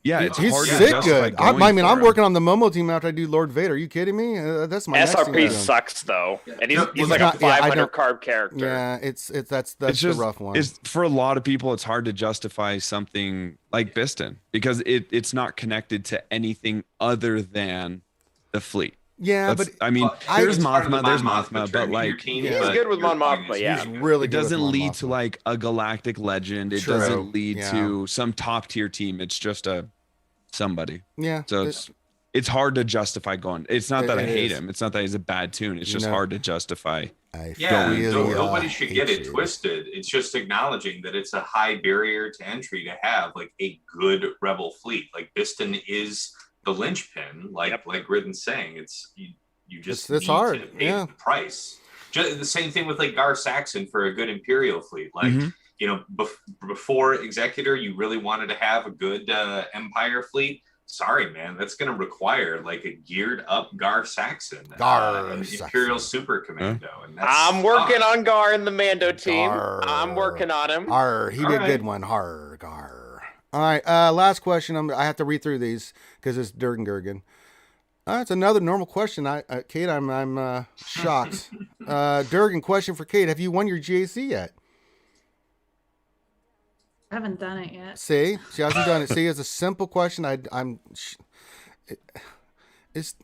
He's sick good. I'm working on the Momo team after I do Lord Vader. Are you kidding me? That's my SRP sucks though, and he's like a 500 carb character. Yeah, that's just the rough one. It's for a lot of people. It's hard to justify something like Biston because it's not connected to anything other than the fleet. Yeah, but I mean, there's Mothma, but like he's good with Mon Mothma. Yeah, he's really. It doesn't lead to like a galactic legend. It doesn't lead to some top tier team. It's just somebody. Yeah. So it's hard to justify going. It's not that I hate him. It's not that he's a bad tune. It's just hard to justify. Nobody should get it twisted. It's just acknowledging that it's a high barrier to entry to have like a good rebel fleet. Like Biston is the linchpin. Like Ridden's saying, it's you just it's need hard. to pay the price. Just the same thing with like Gar Saxon for a good Imperial fleet. Like before Executor, you really wanted to have a good Empire fleet. Sorry, man, that's going to require like a geared up Gar Saxon, an Imperial Super Commando. And I'm working on Gar in the Mando team. I'm working on him. He did a good one. Gar. All right, last question. I have to read through these because it's Durgan Gurgan. It's another normal question. Kate, I'm shocked. Durgan, question for Kate: have you won your GAC yet? I haven't done it yet. See, she hasn't done it. See, it's a simple question. Is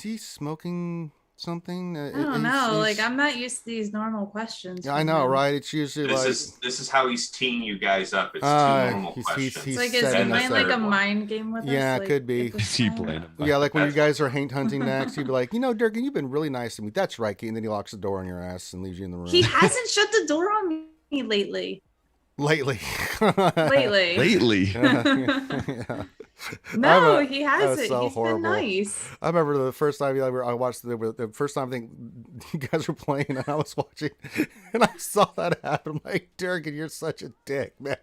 he smoking something? I don't know. Like, I'm not used to these normal questions. Yeah, I know, right? It's usually this is how he's teeing you guys up. It's two normal questions. He's like, is he playing like a mind game with us? Yeah, like, it could be. Yeah, like when you guys are haint hunting next, you'd be like, Durgan, you've been really nice to me. That's right, Kate. And then he locks the door on your ass and leaves you in the room. He hasn't shut the door on me lately. Lately. Lately. Yeah. No, he hasn't. so He's horrible. been nice. I remember the first time I watched the first time I think you guys were playing and I was watching and I saw that happen. I'm like, Durgan, you're such a dick, man.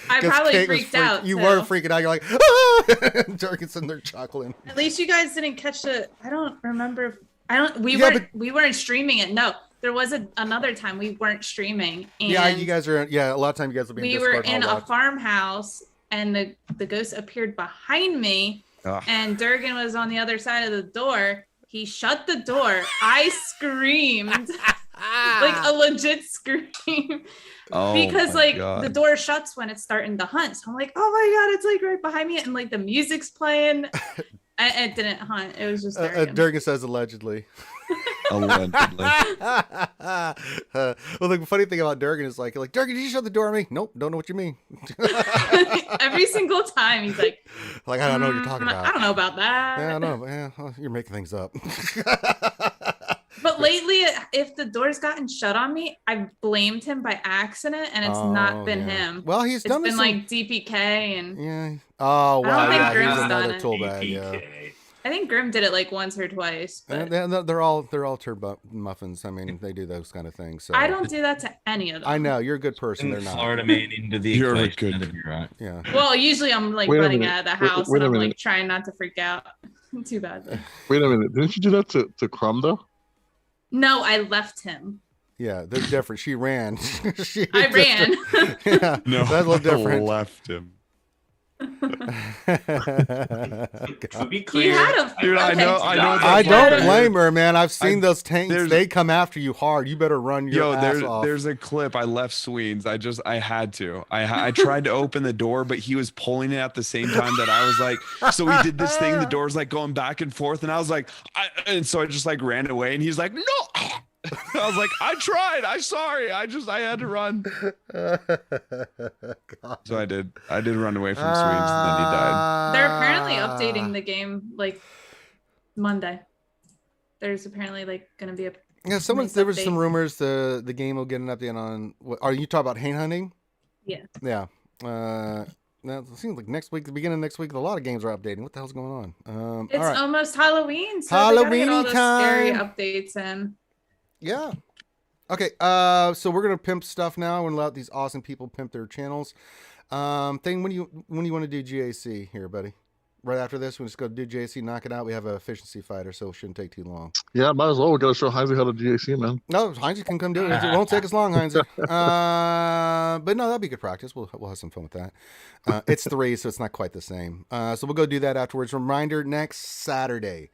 I 'Cause probably Kate was freaked out. You too. were freaking out. You're like, ah! And Durgan's sitting there chuckling. At least you guys didn't catch it. I don't remember. We weren't streaming it. No, there was another time we weren't streaming. And yeah, you guys are. Yeah, a lot of time you guys will be. We were in a farmhouse, and the ghost appeared behind me, and Durgan was on the other side of the door. He shut the door. I screamed, like a legit scream, because like the door shuts when it's starting to hunt. So I'm like, oh my god, it's like right behind me, and like the music's playing. It didn't hunt. It was just Durgan. Durgan says allegedly. Allegedly. Well, the funny thing about Durgan is like Durgan, did you shut the door on me? Nope, don't know what you mean. Every single time he's like, I don't know what you're talking about. I don't know about that. Yeah, I know. Yeah, well, you're making things up. But lately, if the door's gotten shut on me, I've blamed him by accident, and it's not been him. Well, he's done this. It's been like DPK and yeah. Oh, wow. I don't think Grim's he's done another it. tool bag. Yeah. I think Grim did it like once or twice. But They're all turd muffins. I mean, they do those kind of things. So I don't do that to any of them. I know you're a good person. They're not. Florida man into the You're equation. good. You're right. Yeah. Well, usually I'm like running out of the house and I'm like trying not to freak out too badly. Wait a minute. Didn't you do that to Crumb though? No, I left him. Yeah, they're different. She ran. I ran. Yeah, No, that's a little different. I left him. To be clear, Dude, I know. I don't blame her, man. I've seen those tanks. They come after you hard. You better run your ass off. There's a clip. I left Sweens. I had to. I tried to open the door, but he was pulling it at the same time that I was like. So we did this thing. The door's like going back and forth, and I was like, and so I just like ran away, and he's like, no. I was like, I tried. I'm sorry. I had to run. So I did run away from Sweens, and then he died. They're apparently updating the game like Monday. There's apparently like going to be a there was some rumors the game will get an update on. Are you talking about hane hunting? Yeah. Yeah. Now it seems like next week, the beginning of next week, a lot of games are updating. What the hell's going on? It's almost Halloween, so Halloween they gotta get all those time. scary updates in. Yeah. Okay. So we're gonna pimp stuff now and let these awesome people pimp their channels. When do you want to do GAC here, buddy? Right after this, we'll just go do GAC, knock it out. We have a efficiency fighter, so it shouldn't take too long. Yeah, might as well. We gotta show Heinze how to GAC, man. No, Heinze can come do it. It won't take us long, Heinze. But no, that'll be good practice. We'll have some fun with that. It's 3, so it's not quite the same. So we'll go do that afterwards. Reminder: next Saturday,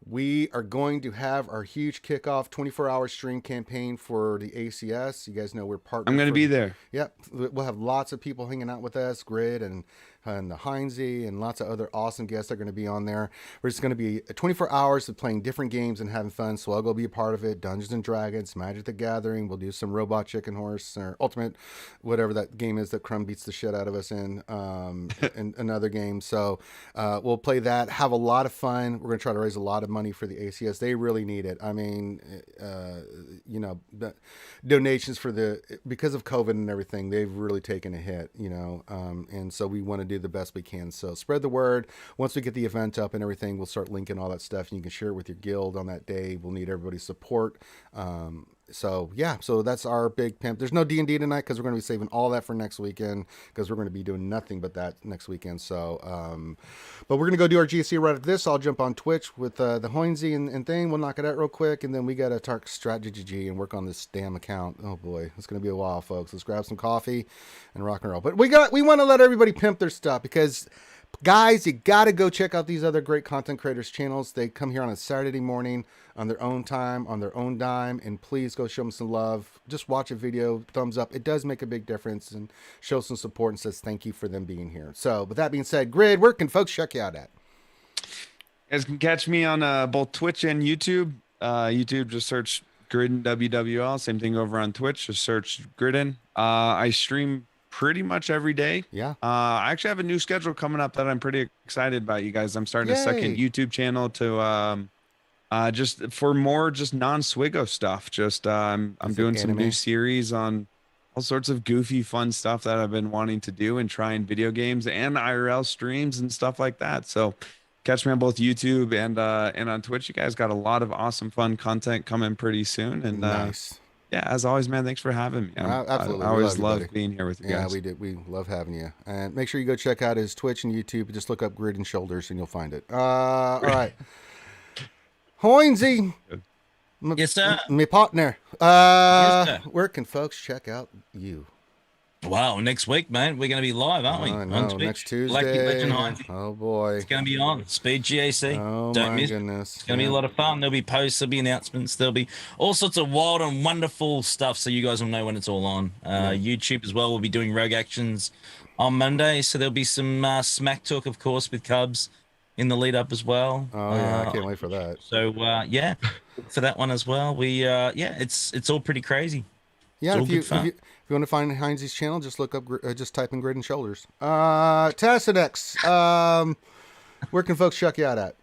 we are going to have our huge kickoff 24-hour stream campaign for the ACS. You guys know we're partners. I'm going to be there. Yep. We'll have lots of people hanging out with us, Grid and the Heinze and lots of other awesome guests that are going to be on there. We're just going to be 24 hours of playing different games and having fun. So I'll go be a part of it. Dungeons and Dragons, Magic the Gathering. We'll do some Robot Chicken Horse or Ultimate, whatever that game is that Crumb beats the shit out of us in another game. So we'll play that, have a lot of fun. We're going to try to raise a lot of money for the ACS. They really need it. I mean, the donations because of COVID and everything, they've really taken a hit, and so we want to do the best we can. So spread the word. Once we get the event up and everything, we'll start linking all that stuff, and you can share it with your guild on that day. We'll need everybody's support. So that's our big pimp. There's no D&D tonight because we're going to be saving all that for next weekend because we're going to be doing nothing but that next weekend. So, but we're going to go do our GC right after this. I'll jump on Twitch with the Heinze and thing. We'll knock it out real quick, and then we got to talk strategy and work on this damn account. Oh boy, it's going to be a while, folks. Let's grab some coffee and rock and roll. But we want to let everybody pimp their stuff because, guys, you got to go check out these other great content creators' channels. They come here on a Saturday morning on their own time, on their own dime, and please go show them some love. Just watch a video, thumbs up. It does make a big difference, and show some support and says thank you for them being here. So with that being said, Grid, where can folks check you out at? You guys can catch me on both Twitch and YouTube. YouTube, just search Gridden WWL. Same thing over on Twitch, just search Gridden. I stream pretty much every day. Yeah. I actually have a new schedule coming up that I'm pretty excited about, you guys. I'm starting a second YouTube channel to just for more just non-SWGOH stuff. Just I'm doing some new series on all sorts of goofy, fun stuff that I've been wanting to do and trying video games and IRL streams and stuff like that. So catch me on both YouTube and on Twitch. You guys got a lot of awesome, fun content coming pretty soon. And nice. Yeah, as always, man, thanks for having me. Absolutely. I always love being here with you guys. Yeah, we did. We love having you. And make sure you go check out his Twitch and YouTube. Just look up Grid and Shoulders and you'll find it. All right. Hoinsey. Yes, sir. My partner. Yes, sir. Where can folks check out you? Wow, next week, man, we're going to be live, aren't we? On Twitch. Next Tuesday. Lucky Legend Heinz. Oh, boy. It's going to be on Speed GAC. Oh, Don't my miss goodness. It's going to be a lot of fun. There'll be posts, there'll be announcements, there'll be all sorts of wild and wonderful stuff, so you guys will know when it's all on. YouTube as well, we'll be doing Rogue Actions on Monday, so there'll be some smack talk, of course, with Cubs in the lead up as well. Oh, yeah, I can't wait for that. So, yeah, for that one as well. It's all pretty crazy. Yeah, if you want to find Heinz's channel, just look up, just type in Grid and Shoulders. Tassinex, where can folks check you out at?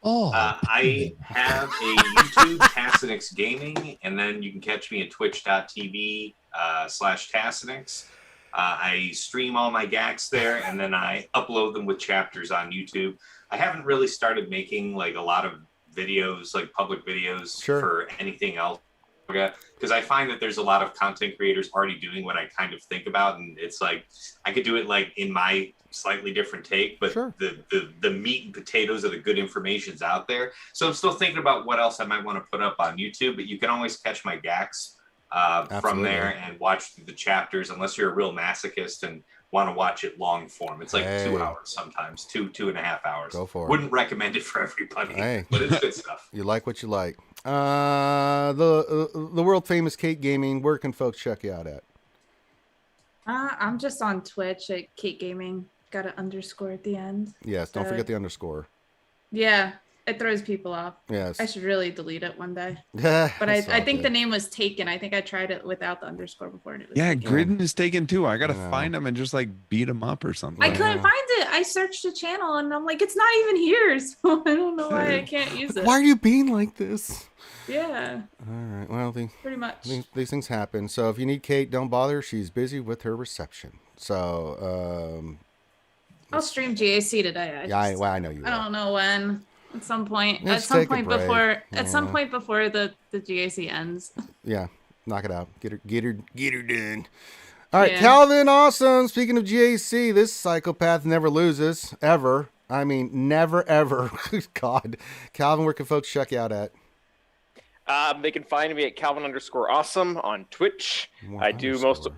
I have a YouTube, Tassinex Gaming, and then you can catch me at twitch.tv/Tassinex. I stream all my GACs there, and then I upload them with chapters on YouTube. I haven't really started making like a lot of videos, like public videos for anything else. Because I find that there's a lot of content creators already doing what I kind of think about, and it's like I could do it like in my slightly different take, but the meat and potatoes of the good information's out there. So I'm still thinking about what else I might want to put up on YouTube, but you can always catch my GACs from there and watch the chapters, unless you're a real masochist and want to watch it long form. It's like 2 hours sometimes, 2.5 hours. Go for it. Wouldn't recommend it for everybody, but it's good stuff. You like what you like. The world famous Kate Gaming, where can folks check you out at? I'm just on Twitch at Kate Gaming. Got an underscore at the end. Yes, don't forget the underscore. Yeah, it throws people off. Yes. I should really delete it one day. Yeah. But I think the name was taken. I think I tried it without the underscore before. And it was Gridden is taken too. I gotta find him and just like beat him up or something. I couldn't find it. I searched the channel and I'm like, it's not even here. So I don't know why I can't use it. Why are you being like this? Yeah. All right. Well, pretty much. These things happen. So if you need Kate, don't bother. She's busy with her reception. So I'll stream GAC today. I know you. I don't know when. At some point. Let's at some take a point break. before. Yeah. At some point before the GAC ends. Yeah. Knock it out. Get her done. All right, Calvin, awesome. Speaking of GAC, this psychopath never loses ever. I mean, never ever. God, Calvin, where can folks check you out at? They can find me at Calvin_awesome on Twitch. I do almost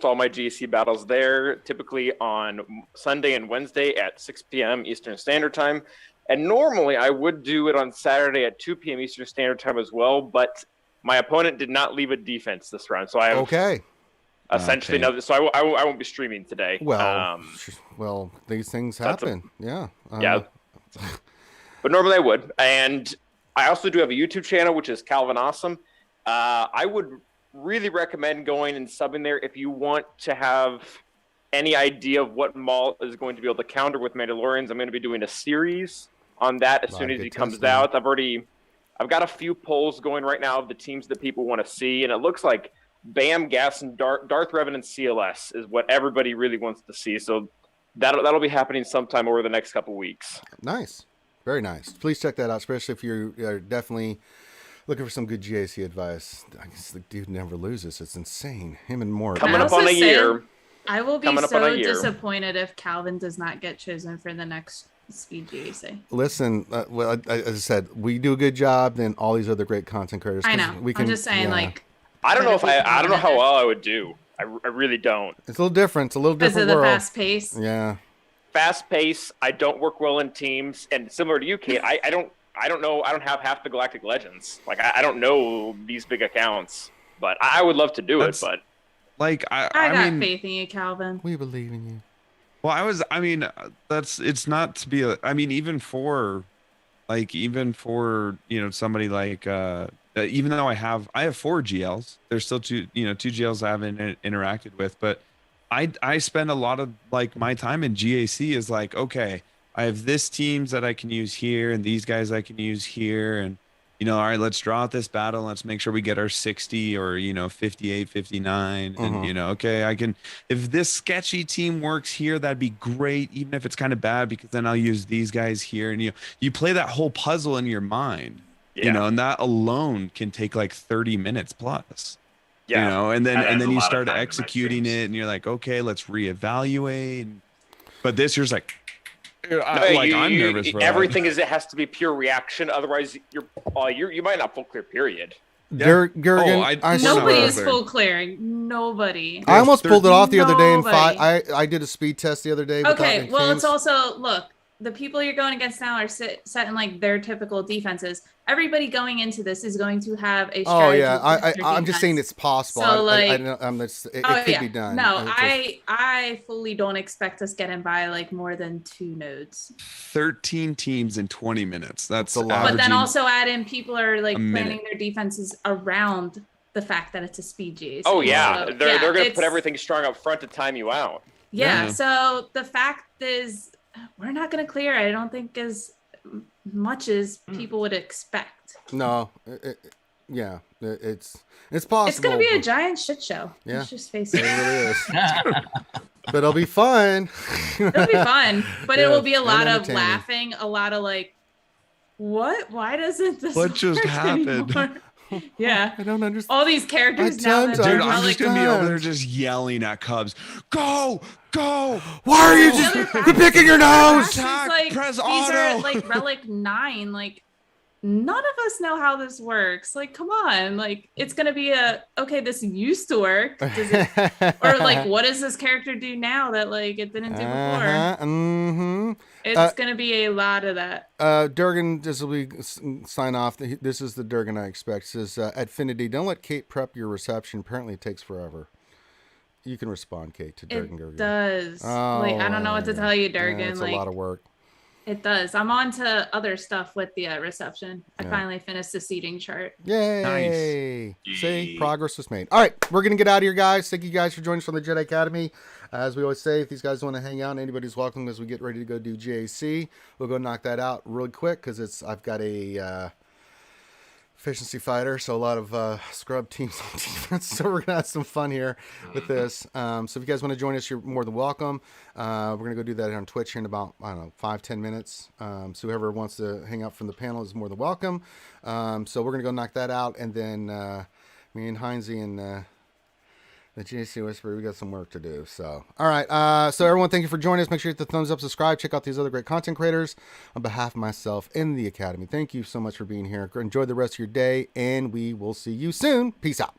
all my GC battles there, typically on Sunday and Wednesday at 6 p.m. Eastern Standard Time. And normally I would do it on Saturday at 2 p.m. Eastern Standard Time as well, but my opponent did not leave a defense this round, so I have essentially nothing. So I won't be streaming today. Well, these things happen. Yeah. But normally I would, and I also do have a YouTube channel, which is Calvin Awesome. I would really recommend going and subbing there if you want to have any idea of what Maul is going to be able to counter with Mandalorians. I'm going to be doing a series on that as soon as he comes out. I've got a few polls going right now of the teams that people want to see, and it looks like Bam, Gas, and Darth Revan and CLS is what everybody really wants to see. So that'll be happening sometime over the next couple weeks. Nice. Very nice. Please check that out, especially if you're definitely looking for some good GAC advice. I guess the dude never loses. It's insane. Him and Mort. Coming up on a year. I will be so disappointed if Calvin does not get chosen for the next Speed GAC. Listen, well, as I said, we do a good job than all these other great content creators. I know. I'm just saying, like, I don't know how well I would do. I really don't. It's a little different. It's a little different because of the world. fast pace. Yeah. Fast pace. I don't work well in teams, and similar to you, Kate, I don't know. I don't have half the Galactic Legends. Like I don't know these big accounts, but I would love to do it. But like I got faith in you, Calvin. We believe in you. Well, it's not to be even for somebody like even though I have 4 GLs, there's still two GLs I haven't interacted with, but I spend a lot of like my time in GAC is like, okay, I have this teams that I can use here and these guys I can use here, and all right, let's draw out this battle. Let's make sure we get our 60 or, 58, 59. And, okay, if this sketchy team works here, that'd be great, even if it's kind of bad, because then I'll use these guys here. And, you play that whole puzzle in your mind, and that alone can take like 30 minutes plus. Yeah. And then you start executing it and you're like, okay, let's reevaluate. But this year's like, I'm nervous for everything it has to be pure reaction. Otherwise, you might not full clear. Period. Gergen, nobody is full clearing. Nobody. I almost pulled it off the other day in 5. I did a speed test the other day. Okay, well, it's also the people you're going against now are set in like their typical defenses. Everybody going into this is going to have a strategy. Oh yeah, I'm just saying it's possible. So it could be done. No, I fully don't expect us getting by like more than 2 nodes. 13 teams in 20 minutes. That's a lot. But then also add in people are like planning their defenses around the fact that it's a speed GAC. Oh yeah, so, they're going to put everything strong up front to time you out. Yeah. So the fact is, we're not going to clear. I don't think as much as people would expect. No, it's possible. It's going to be a giant shit show. Yeah, let's just face it. It really is. But it'll be fun. It'll be fun, but it will be a lot of laughing, a lot of like, what? Why doesn't this? What just happened? Yeah, I don't understand. All these characters now. Dude, I'm just gonna be over there just yelling at Cubs. Go! Why are you just picking your nose? Like, press these auto. are like relic 9. Like, none of us know how this works. Like, come on. Like, it's gonna be okay, this used to work. Or like, what does this character do now that like it didn't do before? It's gonna be a lot of that. Durgan, this will be sign off. This is the Durgan I expect. It says Adfinity, don't let Kate prep your reception. Apparently it takes forever. You can respond, Kate, to Durgan. It does. I don't know what to tell you, Durgan. It's a lot of work. It does. I'm on to other stuff with the reception. I finally finished the seating chart. Yay! Nice. See, progress was made. All right, we're going to get out of here, guys. Thank you guys for joining us on the Jedi Academy. As we always say, if these guys want to hang out, anybody's welcome as we get ready to go do GAC. We'll go knock that out really quick because I've got a efficiency fighter, so a lot of scrub teams on defense. So we're going to have some fun here with this. So if you guys want to join us, you're more than welcome. We're going to go do that on Twitch here in about, 5-10 minutes. So whoever wants to hang out from the panel is more than welcome. So we're going to go knock that out. And then me and Heinze and the GAC Whisperer, we got some work to do. So, all right. So everyone, thank you for joining us. Make sure you hit the thumbs up, subscribe, check out these other great content creators. On behalf of myself and the Academy, thank you so much for being here. Enjoy the rest of your day, and we will see you soon. Peace out.